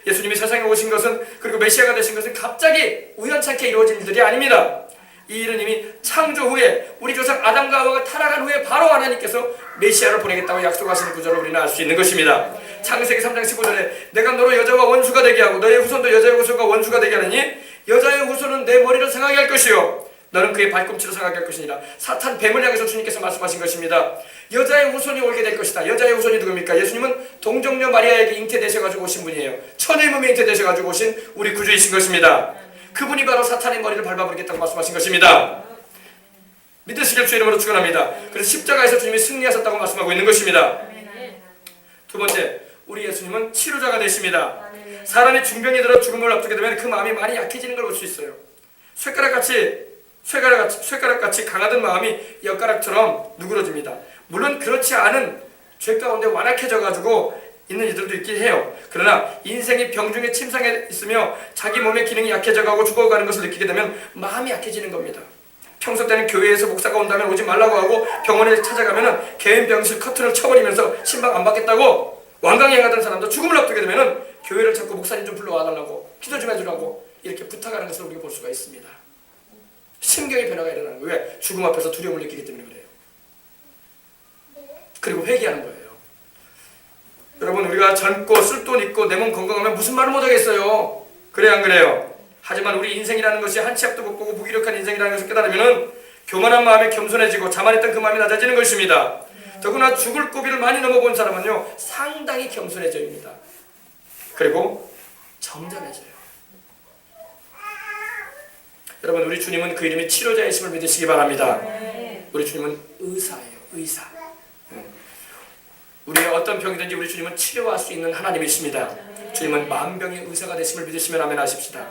A: 예수님이 세상에 오신 것은 그리고 메시아가 되신 것은 갑자기 우연찮게 이루어진 일들이 아닙니다. 이 일은 이미 창조 후에 우리 조상 아담과 하와가 타락한 후에 바로 하나님께서 메시아를 보내겠다고 약속하시는 구절을 우리는 알 수 있는 것입니다. 창세기 3장 15절에 내가 너로 여자와 원수가 되게 하고 너의 후손도 여자의 후손과 원수가 되게 하느니 여자의 후손은 내 머리를 상하게 할 것이요 너는 그의 발꿈치를 상하게 할 것이니라. 사탄 뱀을 향해서 주님께서 말씀하신 것입니다. 여자의 후손이 올게 될 것이다. 여자의 후손이 누굽니까? 예수님은 동정녀 마리아에게 잉태되셔가지고 오신 분이에요. 천의 몸에 잉태되셔가지고 오신 우리 구주이신 것입니다. 그분이 바로 사탄의 머리를 밟아버리겠다고 말씀하신 것입니다. 믿으시길 주 이름으로 축원합니다. 그래서 십자가에서 주님이 승리하셨다고 말씀하고 있는 것입니다. 두 번째, 우리 예수님은 치료자가 되십니다. 사람이 중병이 들어 죽음을 앞두게 되면 그 마음이 많이 약해지는 걸 볼 수 있어요. 쇠가락같이 강하던 마음이 엿가락처럼 누그러집니다. 물론 그렇지 않은 죄 가운데 완악해져가지고 있는 이들도 있긴 해요. 그러나 인생이 병중에 침상에 있으며 자기 몸의 기능이 약해져가고 죽어가는 것을 느끼게 되면 마음이 약해지는 겁니다. 평소 때는 교회에서 목사가 온다면 오지 말라고 하고 병원에 찾아가면 개인 병실 커튼을 쳐버리면서 신방 안 받겠다고 완강행하던 사람도 죽음을 앞두게 되면 교회를 자꾸 목사님 좀 불러와달라고 기도 좀 해주라고 이렇게 부탁하는 것을 우리가 볼 수가 있습니다. 심경의 변화가 일어나는 거예요. 왜? 죽음 앞에서 두려움을 느끼기 때문에 그래요. 그리고 회개하는 거예요. 여러분 우리가 젊고 쓸돈 있고 내 몸 건강하면 무슨 말을 못하겠어요. 그래요 안 그래요? 하지만 우리 인생이라는 것이 한 치 앞도 못 보고 무기력한 인생이라는 것을 깨달으면 교만한 마음이 겸손해지고 자만했던 그 마음이 낮아지는 것입니다. 더구나 죽을 고비를 많이 넘어본 사람은요 상당히 겸손해집니다. 그리고 점잖해져요. 여러분 우리 주님은 그 이름이 치료자이심을 믿으시기 바랍니다. 우리 주님은 의사예요. 의사. 우리의 어떤 병이든지 우리 주님은 치료할 수 있는 하나님이십니다. 주님은 만병의 의사가 되심을 믿으시면 아멘 하십시다.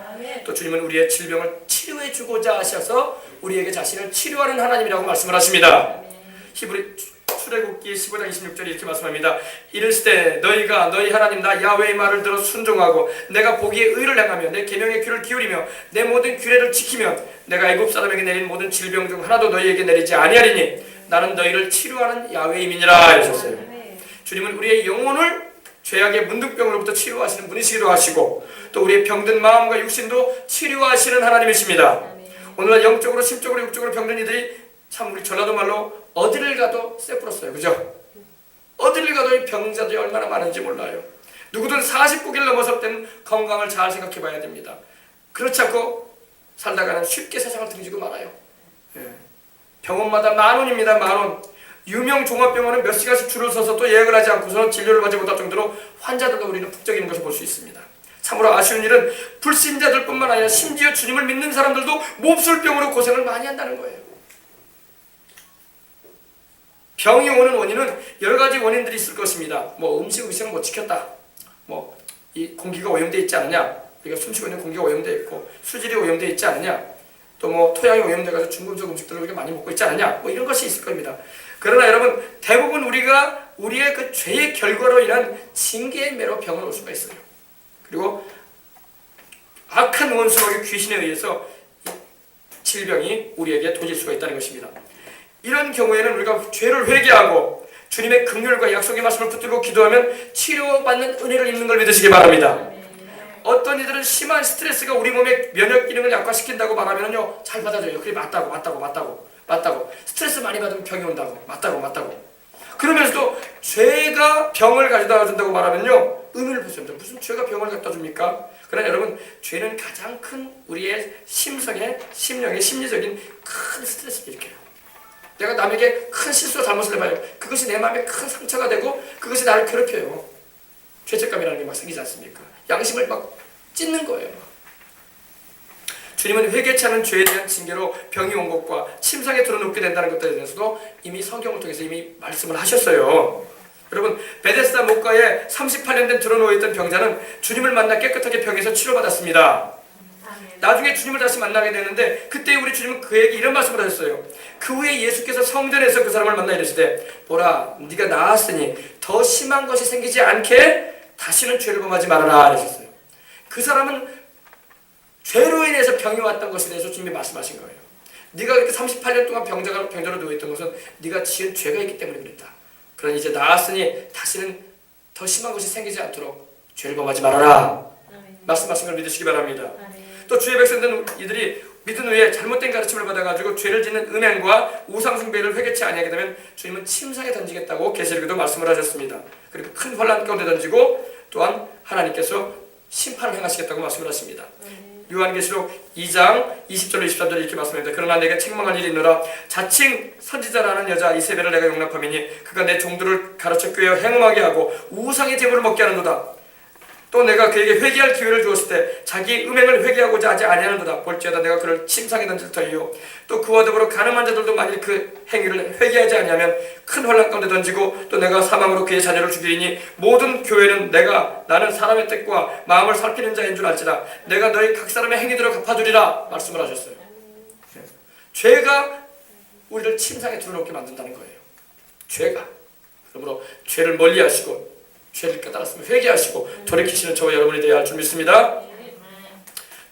A: 또 주님은 우리의 질병을 치료해 주고자 하셔서 우리에게 자신을 치료하는 하나님이라고 말씀을 하십니다. 히브리 출애굽기 15장 26절에 이렇게 말씀합니다. 이르시되 너희가 너희 하나님 나 야훼의 말을 들어 순종하고 내가 보기에 의를 행하며 내 계명의 귀를 기울이며 내 모든 규례를 지키면 내가 애굽 사람에게 내린 모든 질병 중 하나도 너희에게 내리지 아니하리니 나는 너희를 치료하는 야훼임이니라 하셨어요. 주님은 우리의 영혼을 죄악의 문득병으로부터 치료하시는 분이시기도 하시고 또 우리의 병든 마음과 육신도 치료하시는 하나님이십니다. 오늘날 영적으로 심적으로 육적으로 병든 이들이 참 우리 전라도 말로 어디를 가도 쎄뿔었어요. 그죠? 어디를 가도 이 병자들이 얼마나 많은지 몰라요. 누구든 49기를 넘어설 때는 건강을 잘 생각해 봐야 됩니다. 그렇지 않고 살다가는 쉽게 세상을 등지고 말아요. 병원마다 10,000원입니다. 10,000원. 유명 종합병원은 몇 시간씩 줄을 서서 또 예약을 하지 않고서는 진료를 받지 못할 정도로 환자들과 우리는 북적이는 것을 볼 수 있습니다. 참으로 아쉬운 일은 불신자들뿐만 아니라 심지어 주님을 믿는 사람들도 몹쓸 병으로 고생을 많이 한다는 거예요. 병이 오는 원인은 여러 가지 원인들이 있을 것입니다. 뭐 음식 위생을 못 지켰다. 뭐 이 공기가 오염되어 있지 않느냐. 우리가 숨쉬고 있는 공기가 오염되어 있고 수질이 오염되어 있지 않느냐. 또 뭐 토양이 오염돼가지고 중금속 음식들을 우리가 많이 먹고 있지 않느냐. 뭐 이런 것이 있을 겁니다. 그러나 여러분 대부분 우리가 우리의 그 죄의 결과로 인한 징계의 매로 병을 올 수가 있어요. 그리고 악한 원수와 귀신에 의해서 질병이 우리에게 도질 수가 있다는 것입니다. 이런 경우에는 우리가 죄를 회개하고 주님의 긍휼과 약속의 말씀을 붙들고 기도하면 치료받는 은혜를 입는 걸 믿으시기 바랍니다. 어떤 이들은 심한 스트레스가 우리 몸의 면역 기능을 약화시킨다고 말하면요 잘 받아줘요. 그래 맞다고. 스트레스 많이 받으면 병이 온다고. 맞다고. 그러면서도 죄가 병을 가져다 준다고 말하면요 의미를 보세요. 무슨 죄가 병을 갖다 줍니까? 그러나 여러분 죄는 가장 큰 우리의 심성의 심령의 심리적인 큰 스트레스를 일으켜요. 내가 남에게 큰 실수와 잘못을 해봐요. 그것이 내 마음에 큰 상처가 되고 그것이 나를 괴롭혀요. 죄책감이라는 게 막 생기지 않습니까? 양심을 막 찢는 거예요. 주님은 회개치 않은 죄에 대한 징계로 병이 온 것과 침상에 들어눕게 된다는 것들에 대해서도 이미 성경을 통해서 이미 말씀을 하셨어요. 여러분 베데스다 목가에 38년 된 들어누워있던 병자는 주님을 만나 깨끗하게 병에서 치료받았습니다. 나중에 주님을 다시 만나게 되는데 그때 우리 주님은 그에게 이런 말씀을 하셨어요. 그 후에 예수께서 성전에서 그 사람을 만나 이르시되 보라 네가 나았으니 더 심한 것이 생기지 않게 다시는 죄를 범하지 말아라 하셨어요. 그 사람은 죄로 인해서 병이 왔던 것에 대해서 주님이 말씀하신 거예요. 네가 그렇게 38년 동안 병자로 누워있던 것은 네가 지은 죄가 있기 때문에 그랬다. 그러니 이제 나았으니 다시는 더 심한 것이 생기지 않도록 죄를 범하지 말아라. 말씀하신 걸 믿으시기 바랍니다. 또 주의 백성된 이들이 믿은 후에 잘못된 가르침을 받아가지고 죄를 짓는 음행과 우상숭배를 회개치 아니하게 되면 주님은 침상에 던지겠다고 계시록에도 말씀을 하셨습니다. 그리고 큰 환난 가운데 던지고 또한 하나님께서 심판을 행하시겠다고 말씀을 하십니다. 요한계시록 2장 20절로 23절에 이렇게 말씀합니다. 그러나 내가 책망할 일이 있노라. 자칭 선지자라는 여자 이세벨을 내가 용납함이니 그가 내 종들을 가르쳐 꾀어 행음하게 하고 우상의 제물을 먹게 하는도다. 또 내가 그에게 회개할 기회를 주었을 때 자기 음행을 회개하고자 하지 아니하는도다. 볼지어다 내가 그를 침상에 던질 터이요 또 그와 더불어 가늠한 자들도 만일 그 행위를 회개하지 아니하면 큰 환난 가운데 던지고 또 내가 사망으로 그의 자녀를 죽이리니 모든 교회는 나는 사람의 뜻과 마음을 살피는 자인 줄 알지라. 내가 너희 각 사람의 행위대로 갚아주리라 말씀을 하셨어요. 죄가 우리를 침상에 들어놓게 만든다는 거예요. 죄가. 그러므로 죄를 멀리하시고 죄를 깨달았으면 회개하시고 돌이키시는 저와 여러분이 되어야 할 줄 믿습니다.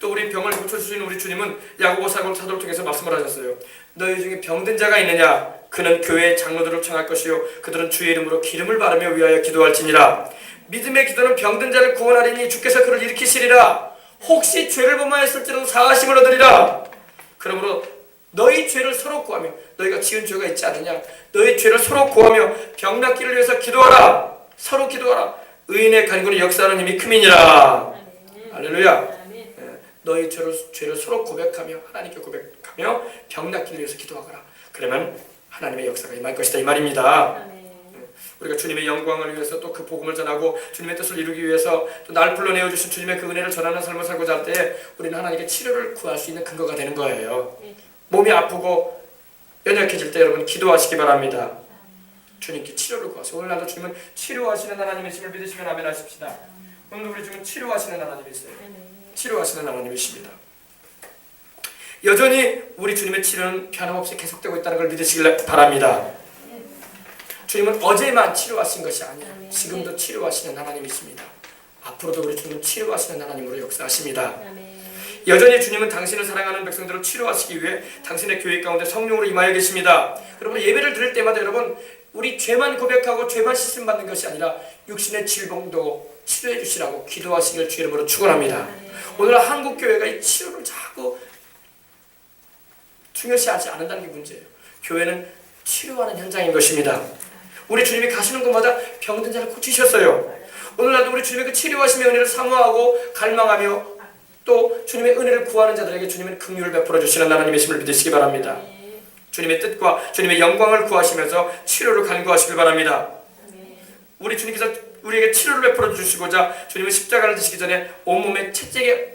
A: 또 우리 병을 고쳐주시는 우리 주님은 야고보 사도를 통해서 말씀을 하셨어요. 너희 중에 병든 자가 있느냐? 그는 교회의 장로들을 청할 것이요 그들은 주의 이름으로 기름을 바르며 위하여 기도할지니라. 믿음의 기도는 병든 자를 구원하리니 주께서 그를 일으키시리라. 혹시 죄를 범하였을지라도 사하심을 얻으리라. 그러므로 너희 죄를 서로 구하며 너희가 지은 죄가 있지 않느냐? 너희 죄를 서로 구하며 병 낫기를 위해서 기도하라. 서로 기도하라. 의인의 간구는 역사하는 힘이 큼이니라. 할렐루야. 너희 죄를 서로 고백하며 하나님께 고백하며 병 낫기를 위해서 기도하거라. 그러면 하나님의 역사가 임할 것이다 이 말입니다. 우리가 주님의 영광을 위해서 또 그 복음을 전하고 주님의 뜻을 이루기 위해서 또 날 불러내어 주신 주님의 그 은혜를 전하는 삶을 살고자 할 때 우리는 하나님께 치료를 구할 수 있는 근거가 되는 거예요. 몸이 아프고 연약해질 때 여러분 기도하시기 바랍니다. 주님께 치료를 구하세요. 오늘 나도 주님은 치료하시는 하나님이심을 믿으시면 아멘 하십시다. 오늘 우리 중에 치료하시는 하나님이세요. 치료하시는 하나님이십니다. 여전히 우리 주님의 치료는 변함없이 계속되고 있다는 걸 믿으시길 바랍니다. 주님은 어제만 치료하신 것이 아니에요. 지금도 치료하시는 하나님이십니다. 앞으로도 우리 주님은 치료하시는 하나님으로 역사하십니다. 여전히 주님은 당신을 사랑하는 백성들을 치료하시기 위해 당신의 교회 가운데 성령으로 임하여 계십니다. 여러분 예배를 드릴 때마다 여러분 우리 죄만 고백하고 죄만 씻음 받는 것이 아니라 육신의 질병도 치료해 주시라고 기도하시길 주의 이름으로 축원합니다. 오늘 한국 교회가 이 치료를 자꾸 중요시하지 않는다는 게 문제예요. 교회는 치료하는 현장인 것입니다. 우리 주님이 가시는 곳마다 병든 자를 고치셨어요. 오늘날도 우리 주님의 그 치료하심의 은혜를 사모하고 갈망하며 또 주님의 은혜를 구하는 자들에게 주님은 긍휼을 베풀어 주시는 하나님이심을 믿으시기 바랍니다. 주님의 뜻과 주님의 영광을 구하시면서 치료를 간구하시길 바랍니다. 우리 주님께서 우리에게 치료를 베풀어 주시고자 주님은 십자가를 지시기 전에 온몸에 채찍에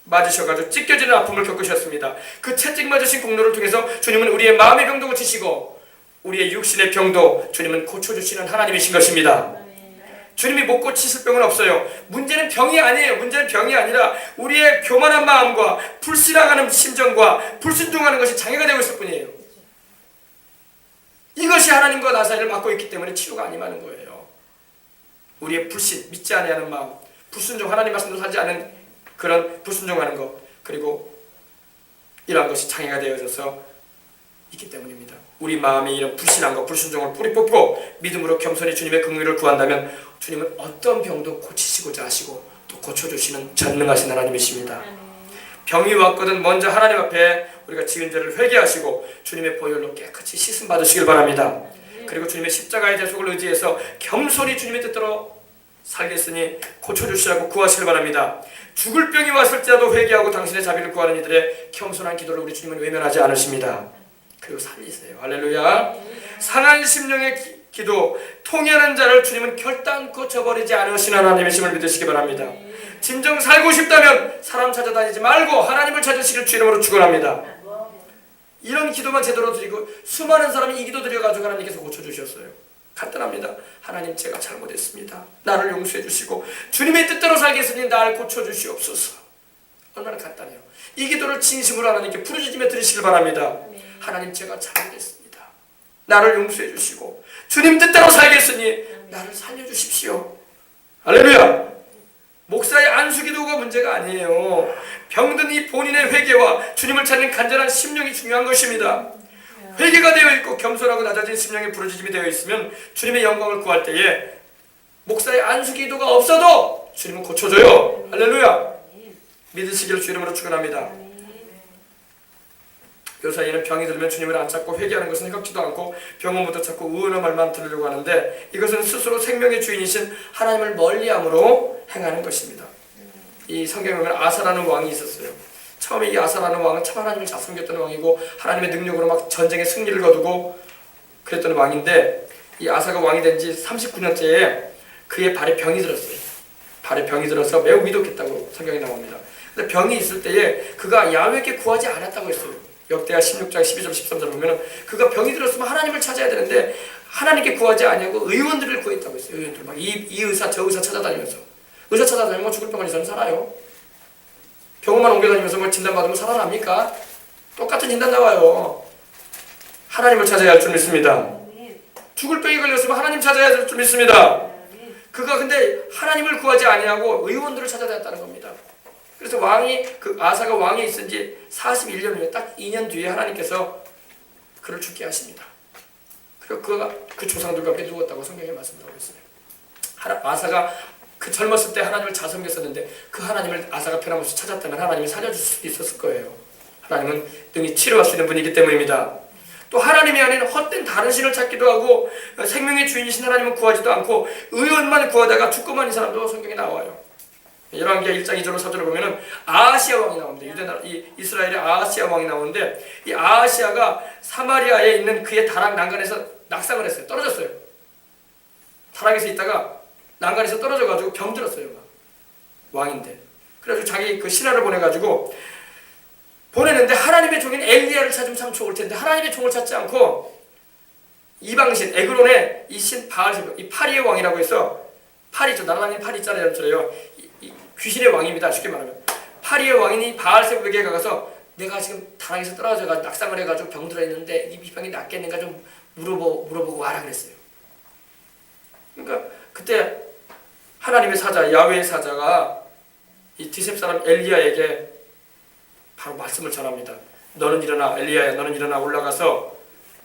A: 맞으셔가지고 찢겨지는 아픔을 겪으셨습니다. 그 채찍 맞으신 공로를 통해서 주님은 우리의 마음의 병도 고치시고 우리의 육신의 병도 주님은 고쳐주시는 하나님이신 것입니다. 주님이 못 고치실 병은 없어요. 문제는 병이 아니에요. 문제는 병이 아니라 우리의 교만한 마음과 불신앙하는 심정과 불순종하는 것이 장애가 되고 있을 뿐이에요. 이것이 하나님과 나 사이를 막고 있기 때문에 치료가 아니라는 거예요. 우리의 불신, 믿지 아니하는 마음, 불순종, 하나님 말씀도 살지 않은 그런 불순종하는 것, 그리고 이러한 것이 장애가 되어져서 있기 때문입니다. 우리 마음에 이런 불신함과 불순종을 뿌리 뽑고 믿음으로 겸손히 주님의 긍휼을 구한다면 주님은 어떤 병도 고치시고자 하시고 또 고쳐주시는 전능하신 하나님이십니다. 병이 왔거든 먼저 하나님 앞에 우리가 지은 죄를 회개하시고 주님의 보혈로 깨끗이 씻음 받으시길 바랍니다. 그리고 주님의 십자가의 대속을 의지해서 겸손히 주님의 뜻대로 살겠으니 고쳐주시라고 구하시길 바랍니다. 죽을 병이 왔을지라도 회개하고 당신의 자비를 구하는 이들의 겸손한 기도를 우리 주님은 외면하지 않으십니다. 그리고 살리세요. 할렐루야. 상한 심령의 기도, 통해하는 자를 주님은 결단코 저버리지 않으시는 하나님이심을 믿으시기 바랍니다. 진정 살고 싶다면 사람 찾아다니지 말고 하나님을 찾으시길 주 이름으로 축원합니다. 이런 기도만 제대로 드리고 수많은 사람이 이 기도 드려가지고 하나님께서 고쳐주셨어요. 간단합니다. 하나님 제가 잘못했습니다. 나를 용서해 주시고 주님의 뜻대로 살겠으니 나를 고쳐주시옵소서. 얼마나 간단해요. 이 기도를 진심으로 하나님께 부르짖으며 드리시길 바랍니다. 하나님 제가 잘못했습니다. 나를 용서해 주시고 주님 뜻대로 살겠으니 나를 살려주십시오. 할렐루야. 목사의 안수기도가 문제가 아니에요. 병든 이 본인의 회개와 주님을 찾는 간절한 심령이 중요한 것입니다. 회개가 되어 있고 겸손하고 낮아진 심령의 부르짖음이 되어 있으면 주님의 영광을 구할 때에 목사의 안수기도가 없어도 주님은 고쳐줘요. 할렐루야. 믿으시기를 주 이름으로 축원합니다. 요사이는 병이 들면 주님을 안 찾고 회개하는 것은 생각지도 않고 병원부터 찾고 의원의 말만 들으려고 하는데 이것은 스스로 생명의 주인이신 하나님을 멀리함으로 행하는 것입니다. 이 성경에 보면 아사라는 왕이 있었어요. 처음에 이 아사라는 왕은 참 하나님을 잘 섬겼던 왕이고 하나님의 능력으로 막 전쟁에 승리를 거두고 그랬던 왕인데 이 아사가 왕이 된 지 39년째에 그의 발에 병이 들었어요. 발에 병이 들어서 매우 위독했다고 성경에 나옵니다. 근데 병이 있을 때에 그가 야훼께 구하지 않았다고 했어요. 역대하 16장 12절 13절 보면 그가 병이 들었으면 하나님을 찾아야 되는데 하나님께 구하지 아니하고 의원들을 구했다고 했어요. 의원들 막 이 의사 저 의사 찾아다니면서 의사 찾아다니면 죽을 병원 의사는 살아요. 병원만 옮겨다니면서 뭐 진단받으면 살아납니까? 똑같은 진단 나와요. 하나님을 찾아야 할 줄 믿습니다. 죽을 병이 걸렸으면 하나님 찾아야 할 줄 믿습니다. 그가 근데 하나님을 구하지 아니하고 의원들을 찾아다녔다는 겁니다. 그래서 왕이 그 아사가 왕이 있은 지 41년 후에 딱 2년 뒤에 하나님께서 그를 죽게 하십니다. 그리고 그가 그 조상들과 함께 누웠다고 성경에 말씀을 하고 있어요. 아사가 그 젊었을 때 하나님을 잘 섬겼었는데 그 하나님을 아사가 변함없이 찾았다면 하나님이 살려줄 수 있었을 거예요. 하나님은 능히 치료할 수 있는 분이기 때문입니다. 또 하나님이 아닌 헛된 다른 신을 찾기도 하고 생명의 주인이신 하나님을 구하지도 않고 의원만 구하다가 죽고 만 이 사람도 성경에 나와요. 열왕기하 1장 2절로 4절을 보면은 아하시아 왕이 나옵니다. 유대나라 이 이스라엘의 아하시아 왕이 나오는데 이 아하시아가 사마리아에 있는 그의 다락 난간에서 낙상을 했어요. 떨어졌어요. 다락에서 있다가 난간에서 떨어져가지고 병들었어요. 막. 왕인데. 그래가지고 자기 그 신하를 보내는데 하나님의 종인 엘리야를 찾으면 참 좋을 텐데 하나님의 종을 찾지 않고 이방신 에그론의 이 신 바알세벽 이 파리의 왕이라고 해서 팔이 날아다니는 팔이 있잖아요. 이 귀신의 왕입니다. 쉽게 말하면 파리의 왕인이 바알세불에게 가서 내가 지금 다락에서 떨어져가 낙상을 해가지고 병들어 있는데 이 병이 낫겠는가 좀 물어보고 와라 그랬어요. 그러니까 그때 하나님의 사자 야훼의 사자가 이 디셉 사람 엘리야에게 바로 말씀을 전합니다. 너는 일어나 엘리야야 너는 일어나 올라가서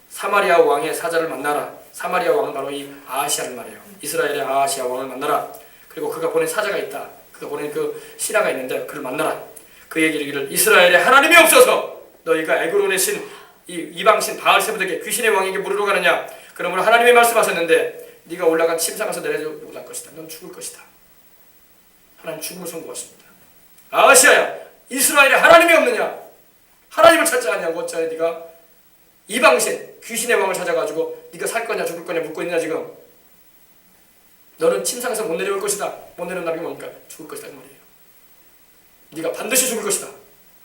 A: 사마리아 왕의 사자를 만나라. 사마리아 왕은 바로 이 아하시아를 말해요. 이스라엘의 아하시아 왕을 만나라. 그리고 그가 보낸 사자가 있다. 그가 보낸 그 신하가 있는데 그를 만나라. 그에게 이르기를 이스라엘에 하나님이 없어서 너희가 에그론의 신 이방신 바알세불에게 귀신의 왕에게 물으러 가느냐. 그러므로 하나님이 말씀하셨는데 네가 올라간 침상에서 내려오지 못할 것이다. 넌 죽을 것이다. 하나님 죽음을 선고하십니다. 아하시아야 이스라엘에 하나님이 없느냐. 하나님을 찾지 않냐고 어찌하여 네가 이방신 귀신의 왕을 찾아가지고 네가 살 거냐 죽을 거냐 묻고 있느냐 지금. 너는 침상에서 못 내려올 것이다. 못 내려온다는 게 뭡니까? 죽을 것이다 그 말이에요. 네가 반드시 죽을 것이다.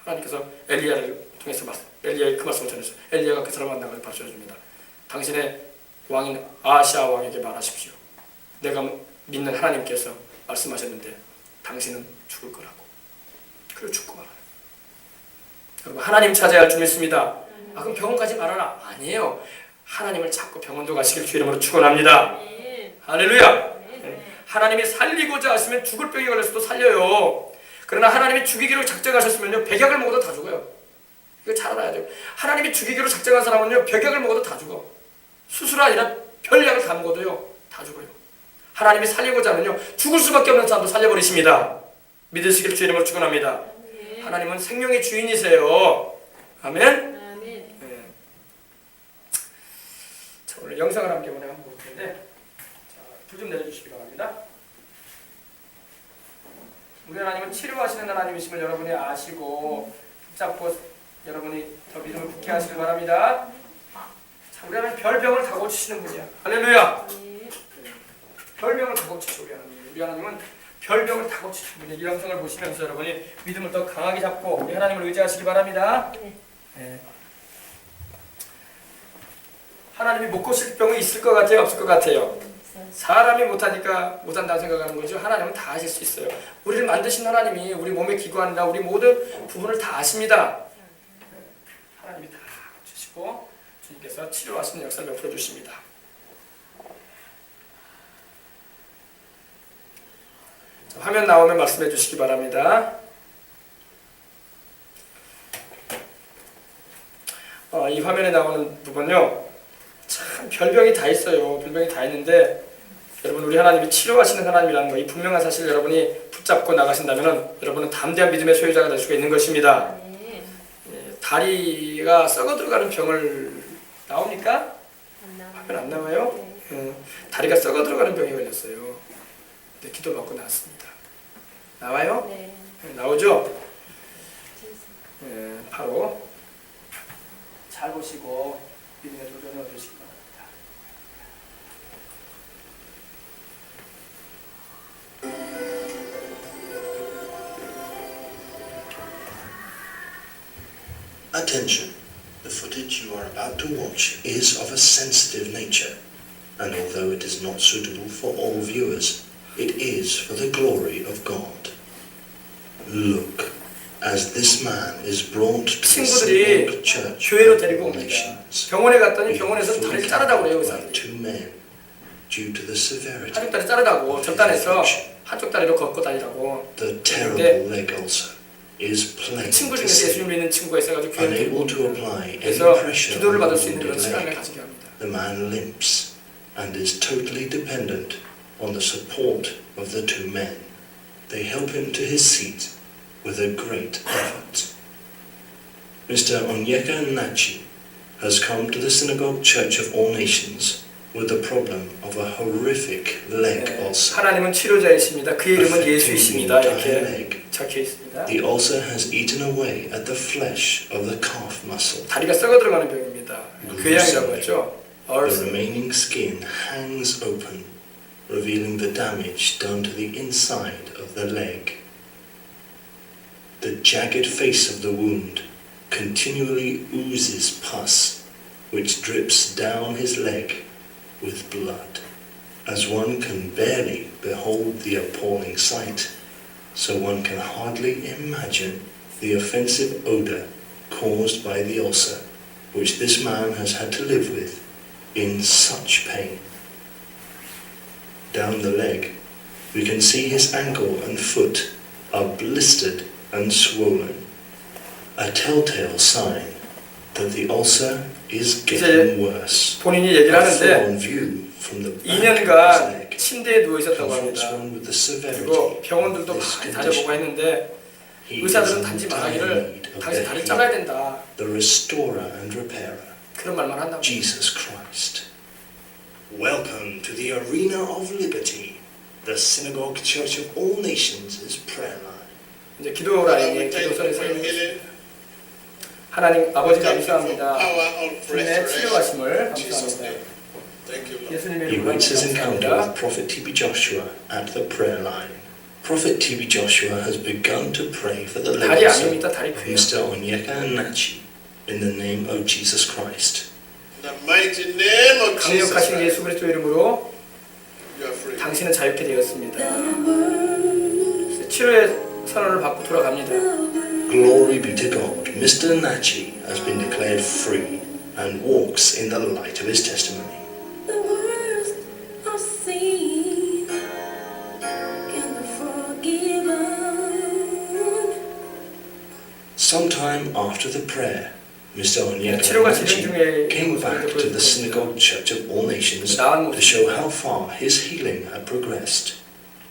A: 하나님께서 엘리야를 통해서 엘리야의 그 말씀을 전했어요. 엘리야가 그 사람을 만나고 바로 전해줍니다. 당신의 왕인 아하시아 왕에게 말하십시오. 내가 믿는 하나님께서 말씀하셨는데 당신은 죽을 거라고. 그리고 죽고 말아요. 여러분 하나님 찾아야 할 줄 믿습니다. 그럼 병원 가지 말아라. 아니에요. 하나님을 찾고 병원도 가시길 주 이름으로 축원합니다. 할렐루야. 하나님이 살리고자 하시면 죽을 병이 걸렸어도 살려요. 그러나 하나님이 죽이기로 작정하셨으면요 백약을 먹어도 다 죽어요. 이거 잘 알아야 돼요. 하나님이 죽이기로 작정한 사람은요 백약을 먹어도 다 죽어. 수술 아니라 별약을 다 먹어도요 다 죽어요. 하나님이 살리고자 하면요 죽을 수밖에 없는 사람도 살려버리십니다. 믿으시길 주 이름으로 축원합니다. 하나님은 생명의 주인이세요. 아멘. 네. 자, 오늘 영상을 함께 한번 볼 텐데 불 좀 내려주시기 바랍니다. 우리 하나님은 치료하시는 하나님이심을 여러분이 아시고 붙잡고 여러분이 더 믿음을 굳게 하시길 바랍니다. 자, 우리 하나님 별병을 다 고치시는 분이야. 할렐루야. 별병을 다 고치시고 우리 하나님은 별병을 다 고치시는 분이야. 이 영상을 보시면서 여러분이 믿음을 더 강하게 잡고 우리 하나님을 의지하시기 바랍니다. 네. 하나님이 못 고칠 병이 있을 것 같아요? 없을 것 같아요? 사람이 못하니까 못한다고 생각하는 거죠. 하나님은 다 하실 수 있어요. 우리를 만드신 하나님이 우리 몸에 기구한다 우리 모든 부분을 다 아십니다. 하나님이 다 고치시고 주님께서 치료하시는 역사를 베풀어 주십니다. 자, 화면 나오면 말씀해 주시기 바랍니다. 이 화면에 나오는 부분요 참 별병이 다 있어요. 별병이 다 있는데 여러분 우리 하나님이 치료하시는 하나님이라는 거 이 분명한 사실을 여러분이 붙잡고 나가신다면 여러분은 담대한 믿음의 소유자가 될 수가 있는 것입니다. 다리가 썩어 들어가는 병을 나옵니까? 화면 안 나와요? 다리가 썩어 들어가는 병이 걸렸어요. 근데 기도 받고 나왔습니다. 나와요? 나오죠? 바로 잘 보시고 믿음의 도전을 얻으시기 바랍니다.
B: Attention! The footage you are about to watch is of a sensitive nature, and although it is not suitable for all viewers, it is for the glory of God. Look, as this man is brought to the synagogue church
A: 교회로
B: of
A: 데리고
B: all
A: 옵니다.
B: nations,
A: 병원에 갔더니 병원에서 다리를 자르라고 그래요 의사들이.
B: two men, due to the severity
A: 한쪽 다리 자르라고
B: of his
A: 절단해서
B: affliction.
A: 한쪽 다리로 걷고 다니라고.
B: The terrible leg ulcer is plain
A: 친구
B: to
A: 중에서
B: see.
A: 예수님 믿는 친구가 있어가지고 교회에 데리고
B: Unable to
A: 옵니다.
B: apply any
A: 그래서
B: pressure
A: 기도를
B: on
A: 받을
B: the
A: 수 있는 그런
B: wounded
A: 시간을
B: leg,
A: 가지게 합니다.
B: the man limps and is totally dependent on the support of the two men. They help him to his seat with a great effort. Mr. Onyeka Nachi has come to the Synagogue Church of All Nations with the problem of a horrific leg ulcer.
A: 하나님은 치료자이십니다. 그의 이름은 예수이십니다. 이렇게
B: leg.
A: 적혀 있습니다.
B: The ulcer has eaten away at the flesh of the calf muscle.
A: 다리가 썩어 들어가는 병입니다. 궤양이라고 하죠.
B: The remaining skin hangs open, revealing the damage done to the inside of the leg. The jagged face of the wound continually oozes pus, which drips down his leg with blood. as one can barely behold the appalling sight, so one can hardly imagine the offensive odour caused by the ulcer, which this man has had to live with in such pain. Down the leg, we can see his ankle and foot are blistered and swollen, a telltale sign that the ulcer is getting worse.
A: 본인이 얘기를
B: A
A: 하는데
B: full view from the back of his
A: 2년간
B: leg
A: 침대에 누워 있었다고
B: confronts
A: 합니다.
B: one with the severity
A: 그리고
B: of
A: 병원들도
B: this
A: 많이
B: condition.
A: 다녀보고 했는데
B: He is
A: 의사들은
B: in
A: 단지
B: dire
A: 말하기를
B: need of
A: 당신
B: the
A: 다리
B: healer,
A: 잘라야 된다.
B: the restorer and repairer,
A: 그런 말만 한다고.
B: Jesus Christ. Welcome to the arena of liberty. The Synagogue Church of All Nations' prayer line.
A: 이제 기도 라인에 기도선에 서 있는 하나님 아버지 감사합니다. 주님의 치료하심을 감사합니다. 예수님의
B: He
A: 이름으로
B: waits his encounter
A: 감사합니다.
B: with Prophet TB Joshua at the prayer line. Prophet TB Joshua has begun to pray for the
A: 다리
B: legacy
A: 아닙니다. 다리
B: of
A: ქვ요.
B: Mr. Onyeka Nachi in the name of Jesus Christ.
C: In the mighty name of Jesus
A: 강력하신
C: Christ,
A: 예수 그리스도 이름으로
C: you are free.
A: 당신은 자유케 되었습니다. 치료의 선언을 받고 돌아갑니다.
B: Glory be to God. Mr. Nachi has been declared free and walks in the light of his testimony.
D: The worst of sin can be forgiven.
B: Sometime after the prayer, Mr. Onyeka
A: 치료가 진행
B: Nachi
A: 중에
B: came back to the Synagogue Church of All Nations to show how far his healing had progressed.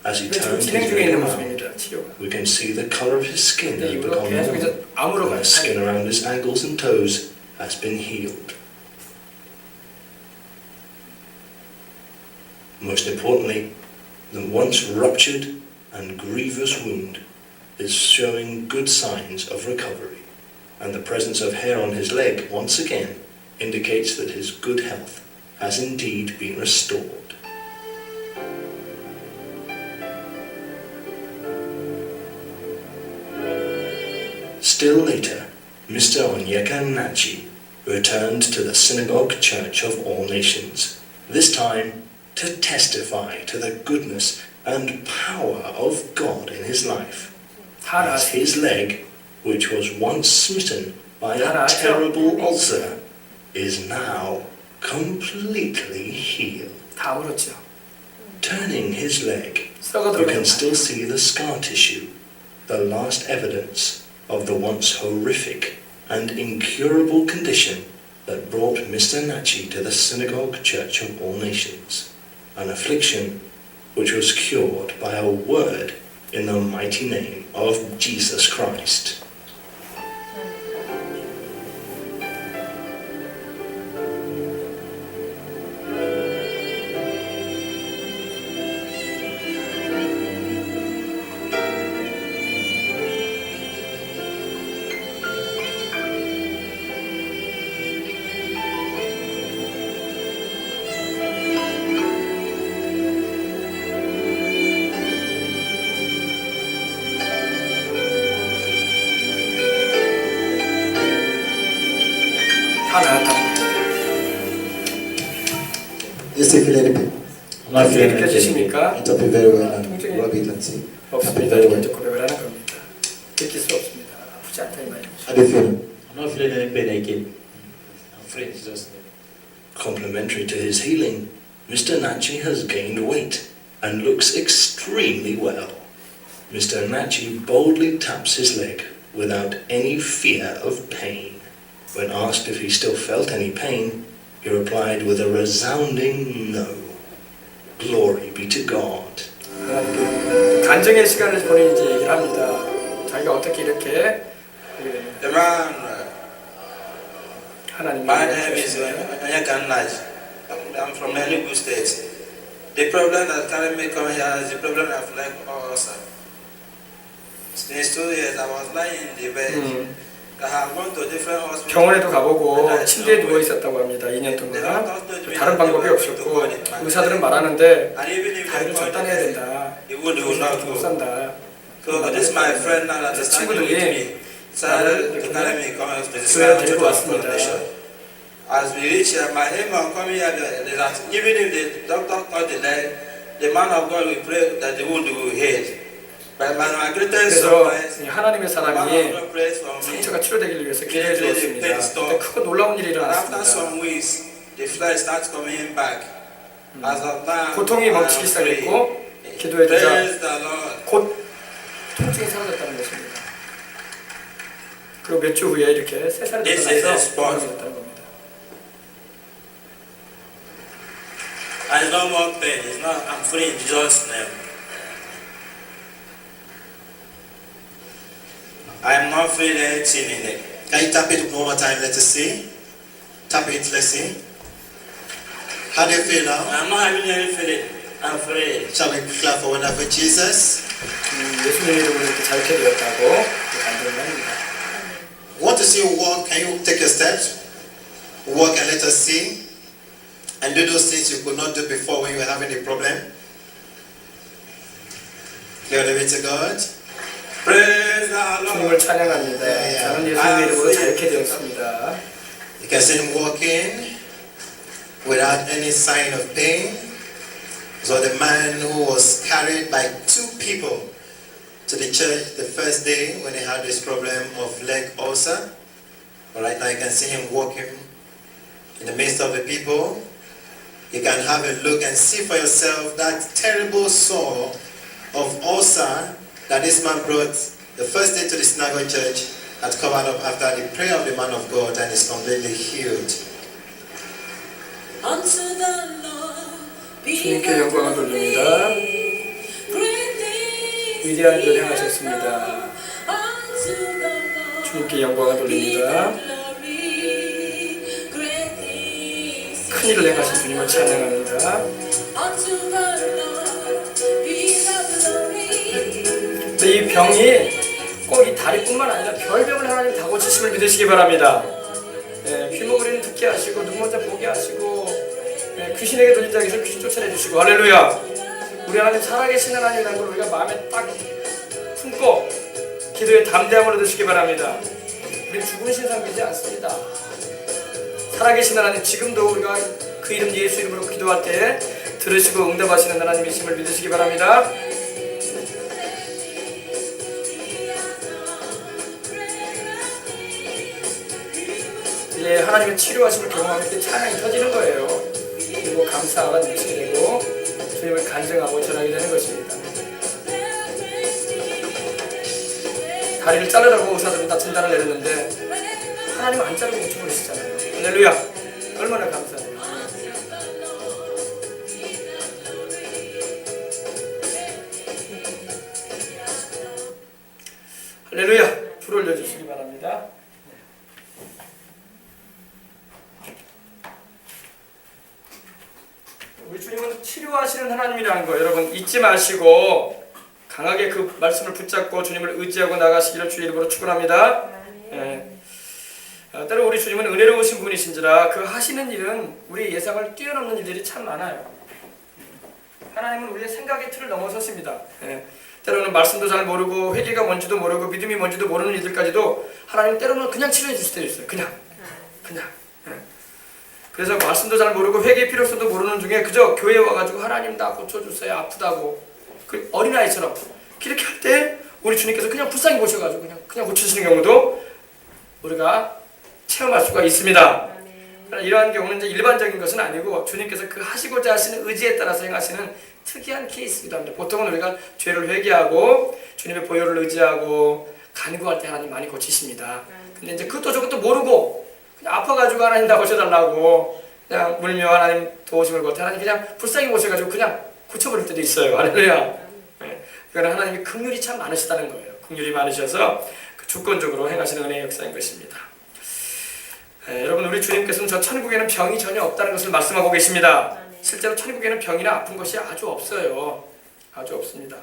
B: As he
A: 이건 지금
B: turned
A: 진행
B: his
A: 중에
B: leg
A: 있는
B: around,
A: 모습입니다. 치료가.
B: we can see the color of his skin
A: 근데
B: had
A: 이후로
B: become
A: 계속
B: normal,
A: 이제 암으로
B: and
A: 가요.
B: the skin around his ankles and toes has been healed. Most importantly, the once ruptured and grievous wound is showing good signs of recovery, and the presence of hair on his leg once again indicates that his good health has indeed been restored. Still later, Mr. Onyeka Nachi returned to the Synagogue Church of All Nations, this time to testify to the goodness and power of God in his life,
A: 다
B: as
A: 나았습니다.
B: his leg, which was once smitten by
A: 다
B: a
A: 나았죠?
B: terrible ulcer, is now completely healed.
A: 다 아물었죠.
B: Turning his leg,
A: 썩어
B: you
A: 들어간
B: can still see the scar tissue, the last evidence of the once horrific and incurable condition that brought Mr. Nachi to the Synagogue Church of All Nations, an affliction which was cured by a word in the mighty name of Jesus Christ.
A: 다 나았다.
E: Is he feeling pain?
A: 어떻게 느껴지십니까?
E: Top it very well and rub it and see.
A: 없습니다.
E: very
A: 이렇게
E: well.
A: 이제 고백을 하는 겁니다. 느낄 수 없습니다. 아프지 않다 이 말이죠.
E: How do you feel?
F: I'm not feeling any pain again. I'm free. It's just
B: Complementary to his healing, Mr. Nachi has gained weight and looks extremely well. Mr. Nachi boldly taps his leg without any fear of pain. When asked if he still felt any pain, he replied with a resounding no. Glory be to God.
A: 하나님께 간증의 시간을 본인이 이제 얘기를 합니다. 자기가 어떻게 이렇게 하게 됐는지.
G: The man,
A: 하나님이
G: my name is
A: 주셨습니다.
G: Onyeka Nachi. I'm from Enugu State. The problem that carried me come here is the problem of leg ulcer. Since 2 years, I was lying in the bed. I have gone to different hospitals.
A: 병원에도 가보고 침대에 누워 있었다고 합니다. 2년 동안 다른 방법이 없었고 의사들은 말하는데
G: And even if
A: 다리를
G: they call
A: 절단해야
G: me,
A: 된다.
G: he would not
A: 못
G: go.
A: 산다.
G: So this my friend now that is standing with me. Started to carry me come to the
A: 교회에
G: Synagogue
A: 데리고
G: of
A: 왔습니다.
G: Foundation. As we reach here, my aim on coming here is that even if the doctor cut the leg, the man of God will pray that the wound will heal. But my greatest
A: 그래서
G: surprise,
A: 이 하나님의
G: the man of
A: 사람이
G: God prays for me.
A: 상처가 치료되기를 위해서 기도해 주었습니다. 그때 크고 놀라운 일이
G: And after
A: 일어났습니다.
G: some weeks, the flesh starts coming back. As of now,
A: 고통이
G: I am
A: 멈추기
G: free.
A: 시작했고 기도해 주자
G: Praise the Lord.
A: 곧 통증이 사라졌다는 것입니다. 그리고 몇 주 후에 이렇게 세 살이
G: This is the
A: 되면서
G: spot.
A: 사라졌다는 겁니다.
G: And no more pain. It's not. I'm free in Jesus' name. I'm not feeling anything in it.
E: Can you tap it one more time? Let us see. Tap it. Let's see. How do you feel now?
G: I'm not having any feeling. I'm free.
E: Shall we clap for wonderful Jesus?
A: 예수님의 이름으로 이렇게 자유케 되었다고 간증을 합니다.
E: Want to see you walk? Can you take your steps? Walk and let us see. And do those things you could not do before when you were having a problem. Glory be to God.
G: Praise the Lord.
A: 주님을 찬양합니다. 저는 예수님의 이름으로 자유케 되었습니다.
E: You can see him walking without any sign of pain. So the man who was carried by two people to the church the first day when he had this problem of leg ulcer. But right now you can see him walking in the midst of the people. You can have a look and see for yourself that terrible sore of ulcer that this man brought the first day to the synagogue church had covered up after the prayer of the man of God and is completely healed.
D: Unto the Lord be
A: 주님께 영광을 돌립니다. 위대한 일을 행하셨습니다. 주님께 영광을 돌립니다. 큰 일을 행하신 주님을 찬양합니다. 근데 이 병이 꼭 이 다리뿐만 아니라 별병을 하나님 다 고치심을 믿으시기 바랍니다. 귀머거리는 듣게 하시고 눈 먼저 보게 하시고 귀신에게 돌린 자에게서 귀신 쫓아내주시고 할렐루야. 우리 하나님 살아계신 하나님이라는 걸 우리가 마음에 딱 품고 기도에 담대함으로 드시기 바랍니다. 우리는 죽은 신상 믿지 않습니다. 살아계신 하나님, 지금도 우리가 그 이름 예수 이름으로 기도할 때 들으시고 응답하시는 하나님이심을 믿으시기 바랍니다. 이제 하나님의 치료하심을 경험하면 이렇게 찬양이 터지는 거예요. 그리고 감사가 넘치게 되고 주님을 간증하고 전하게 되는 것입니다. 다리를 자르라고 의사들은 다 진단을 내렸는데 하나님 안 자르고 고쳐버리시잖아요. 할렐루야. 얼마나 감사해요. 할렐루야. 불 올려주시기 바랍니다. 우리 주님은 치료하시는 하나님이라는 거 여러분 잊지 마시고 강하게 그 말씀을 붙잡고 주님을 의지하고 나가시기를 주의 이름으로 축원합니다. 때로 우리 주님은 은혜로우신 분이신지라 그 하시는 일은 우리 예상을 뛰어넘는 일들이 참 많아요. 하나님은 우리의 생각의 틀을 넘어서십니다. 때로는 말씀도 잘 모르고 회개가 뭔지도 모르고 믿음이 뭔지도 모르는 일들까지도 하나님 때로는 그냥 치료해 주실 때도 있어요. 그냥. 그래서 말씀도 잘 모르고 회개의 필요성도 모르는 중에 그저 교회에 와가지고 하나님 다 고쳐주세요 아프다고 그 어린아이처럼 이렇게 할 때 우리 주님께서 그냥 불쌍히 보셔가지고 그냥 고쳐주시는 경우도 우리가 체험할 수가 있습니다. 이러한 경우는 이제 일반적인 것은 아니고 주님께서 그 하시고자 하시는 의지에 따라서 행하시는 특이한 케이스이기도 합니다. 보통은 우리가 죄를 회개하고 주님의 보혈을 의지하고 간구할 때 하나님 많이 고치십니다. 근데 이제 그것도 저것도 모르고 그냥 아파가지고 하나님 다 고쳐달라고 그냥 물며 하나님 도우심을 구할 때 하나님 그냥 불쌍히 보셔가지고 그냥 고쳐버릴 때도 있어요. 할렐루야. 그건 하나님이 긍휼이 참 많으시다는 거예요. 긍휼이 많으셔서 그 주권적으로 행하시는 은혜의 역사인 것입니다. 여러분 우리 주님께서는 저 천국에는 병이 전혀 없다는 것을 말씀하고 계십니다. 실제로 천국에는 병이나 아픈 것이 아주 없어요. 아주 없습니다.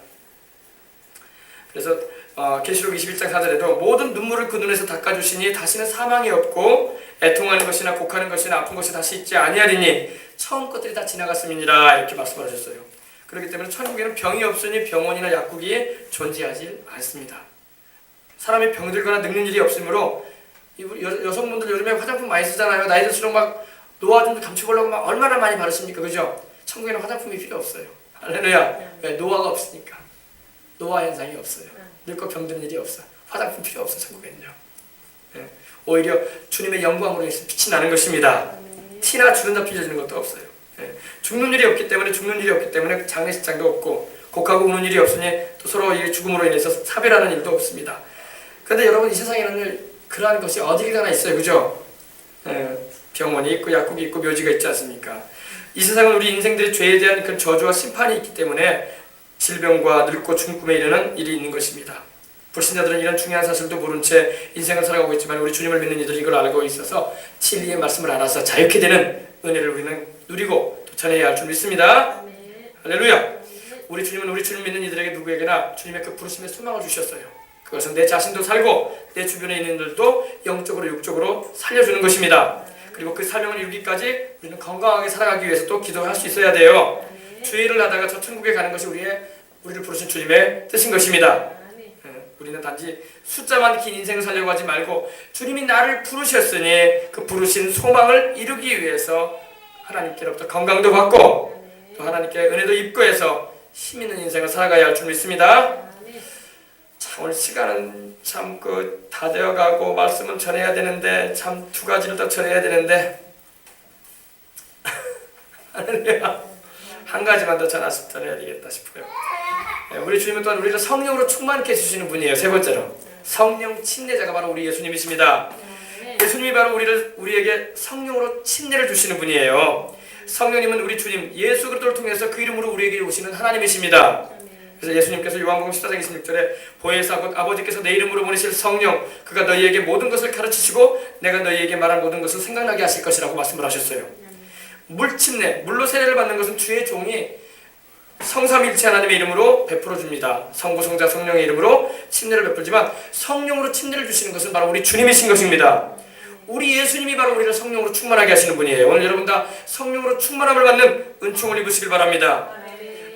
A: 그래서 계시록 21장 4절에도 모든 눈물을 그 눈에서 닦아주시니 다시는 사망이 없고 애통하는 것이나 곡하는 것이나 아픈 것이 다시 있지 아니하리니 처음 것들이 다 지나갔음이니라 이렇게 말씀하셨어요. 그렇기 때문에 천국에는 병이 없으니 병원이나 약국이 존재하지 않습니다. 사람이 병들거나 늙는 일이 없으므로 우리 여성분들 요즘에 화장품 많이 쓰잖아요. 나이 들수록 막 노화 좀 감춰보려고 막 얼마나 많이 바르십니까? 그죠? 천국에는 화장품이 필요 없어요. 할렐루야. 왜? 노화가 없으니까. 노화 현상이 없어요. 늙고 병드는 일이 없어. 화장품 필요 없어 천국에는요. 예. 오히려 주님의 영광으로 인해서 빛이 나는 것입니다. 티나 주름다 빚어지는 것도 없어요. 예. 죽는 일이 없기 때문에 장례식장도 없고 곡하고 우는 일이 없으니 또 서로 이 죽음으로 인해서 사별하는 일도 없습니다. 그런데 여러분 이 세상에는 그러한 것이 어디를 가나 있어요. 그죠? 예. 병원이 있고 약국이 있고 묘지가 있지 않습니까? 이 세상은 우리 인생들의 죄에 대한 그 저주와 심판이 있기 때문에 질병과 늙고 죽음에 이르는 일이 있는 것입니다. 불신자들은 이런 중요한 사실도 모른 채 인생을 살아가고 있지만 우리 주님을 믿는 이들이 이걸 알고 있어서 진리의 말씀을 알아서 자유케 되는 은혜를 우리는 누리고 또 전해야 할 줄 믿습니다. 할렐루야. 우리 주님은 우리 주님 믿는 이들에게 누구에게나 주님의 그 부르심의 소망을 주셨어요. 그것은 내 자신도 살고 내 주변에 있는 이들도 영적으로 육적으로 살려주는 것입니다. 그리고 그 사명을 이루기까지 우리는 건강하게 살아가기 위해서 또 기도할 수 있어야 돼요. 주의를 하다가 저 천국에 가는 것이 우리를 부르신 주님의 뜻인 것입니다. 우리는 단지 숫자만 긴 인생을 살려고 하지 말고 주님이 나를 부르셨으니 그 부르신 소망을 이루기 위해서 하나님께로부터 건강도 받고 또 하나님께 은혜도 입고 해서 힘 있는 인생을 살아가야 할 줄 믿습니다. 참 오늘 시간은 참 다 되어가고 말씀은 전해야 되는데 참 두 가지를 더 전해야 되는데 한 가지만 더 전해야 되겠다 싶어요. 우리 주님은 또한 우리를 성령으로 충만케 해주시는 분이에요. 세 번째로 성령 침례자가 바로 우리 예수님이십니다. 예수님이 바로 우리에게 성령으로 침례를 주시는 분이에요. 성령님은 우리 주님 예수 그리스도를 통해서 그 이름으로 우리에게 오시는 하나님이십니다. 그래서 예수님께서 요한복음 14장 26절에 보혜사 곧 아버지께서 내 이름으로 보내실 성령 그가 너희에게 모든 것을 가르치시고 내가 너희에게 말한 모든 것을 생각나게 하실 것이라고 말씀을 하셨어요. 물침례, 물로 세례를 받는 것은 주의 종이 성삼일체 하나님의 이름으로 베풀어 줍니다. 성부, 성자, 성령의 이름으로 침례를 베풀지만 성령으로 침례를 주시는 것은 바로 우리 주님이신 것입니다. 우리 예수님이 바로 우리를 성령으로 충만하게 하시는 분이에요. 오늘 여러분 다 성령으로 충만함을 받는 은총을 입으시길 바랍니다.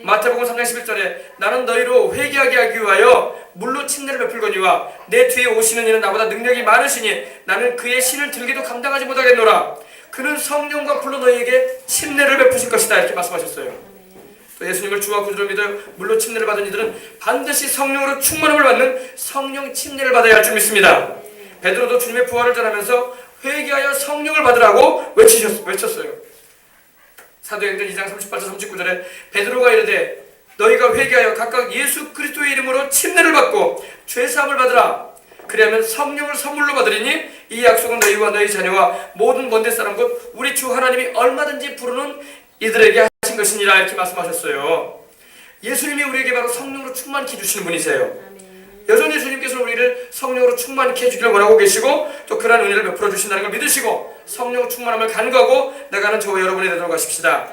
A: 마태복음 3장 11절에 나는 너희로 회개하게 하기 위하여 물로 침례를 베풀거니와 내 뒤에 오시는 이는 나보다 능력이 많으시니 나는 그의 신을 들기도 감당하지 못하겠노라. 그는 성령과 불로 너희에게 침례를 베푸실 것이다. 이렇게 말씀하셨어요. 또 예수님을 주와 구주로 믿어 물로 침례를 받은 이들은 반드시 성령으로 충만함을 받는 성령 침례를 받아야 할 줄 믿습니다. 베드로도 주님의 부활을 전하면서 회개하여 성령을 받으라고 외쳤어요. 사도행전 2장 38절 39절에 베드로가 이르되 너희가 회개하여 각각 예수 그리스도의 이름으로 침례를 받고 죄사함을 받으라. 그리하면 성령을 선물로 받으리니 이 약속은 너희와 너희 자녀와 모든 먼데 사람 곧 우리 주 하나님이 얼마든지 부르는 이들에게 하신 것이니라. 이렇게 말씀하셨어요. 예수님이 우리에게 바로 성령으로 충만케 해주시는 분이세요. 여전히 주님께서는 우리를 성령으로 충만케 해주기를 원하고 계시고 또 그러한 은혜를 베풀어 주신다는 걸 믿으시고 성령 충만함을 간구하고 나가는 저와 여러분이 되도록 하십시다.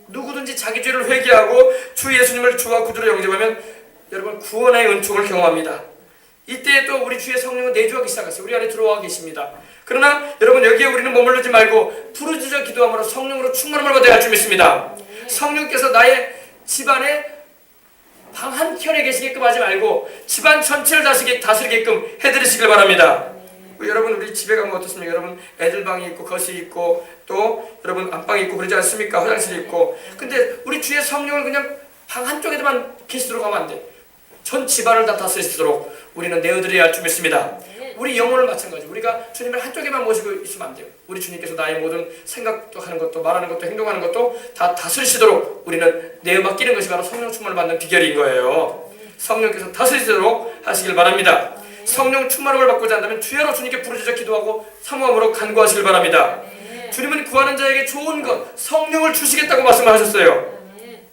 A: 누구든지 자기 죄를 회개하고 주 예수님을 주와 구주로 영접하면 여러분 구원의 은총을 경험합니다. 이때 또 우리 주의 성령은 내주하기 시작했어요. 우리 안에 들어와 계십니다. 그러나 여러분 여기에 우리는 머물르지 말고 부르짖어 기도함으로 성령으로 충만함을 받아야 할 줄 믿습니다. 성령께서 나의 집안에 방 한켠에 계시게끔 하지 말고 집안 전체를 다스리게끔 해드리시길 바랍니다. 여러분 우리 집에 가면 어떻습니까? 여러분 애들 방이 있고 거실이 있고 또 여러분 안방이 있고 그러지 않습니까? 화장실이 있고. 근데 우리 주의 성령을 그냥 방 한쪽에만 계시도록 하면 안 돼. 전 집안을 다 다스리시도록 우리는 내어드려야 할 줄 믿습니다. 우리 영혼을 마찬가지. 우리가 주님을 한쪽에만 모시고 있으면 안 돼요. 우리 주님께서 나의 모든 생각도 하는 것도 말하는 것도 행동하는 것도 다 다스리시도록 우리는 내어 맡기는 것이 바로 성령 충만을 받는 비결인 거예요. 성령께서 다스리시도록 하시길 바랍니다. 성령 충만함을 받고자 한다면 주여로 주님께 부르짖어 기도하고 사모함으로 간구하시길 바랍니다. 주님은 구하는 자에게 좋은 것 성령을 주시겠다고 말씀하셨어요.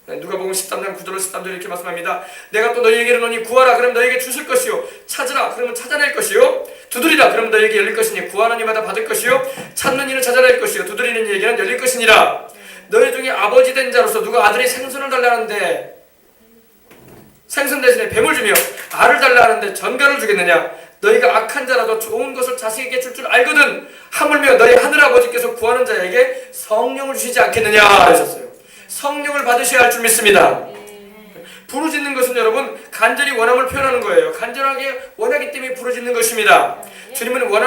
A: 누가복음 13장 9절 13절 이렇게 말씀합니다. 내가 또 너희에게 이르노니 구하라 그러면 너희에게 주실 것이요 찾으라 그러면 찾아낼 것이요 두드리라 그러면 너희에게 열릴 것이니 구하는 이마다 받을 것이요 찾는 이는 찾아낼 것이요 두드리는 이에게는 열릴 것이니라. 너희 중에 아버지 된 자로서 누가 아들이 생선을 달라는데 생선 대신에 뱀을 주며 알을 달라는데 전갈을 주겠느냐. 너희가 악한 자라도 좋은 것을 자식에게 줄 줄 알거든 하물며 너희 하늘아버지께서 구하는 자에게 성령을 주시지 않겠느냐 하셨어요. 성령을 받으셔야 할 줄 믿습니다. 부르짖는 것은 여러분 간절히 원함을 표현하는 거예요. 간절하게 원하기 때문에 부르짖는 것입니다. 주님은 원함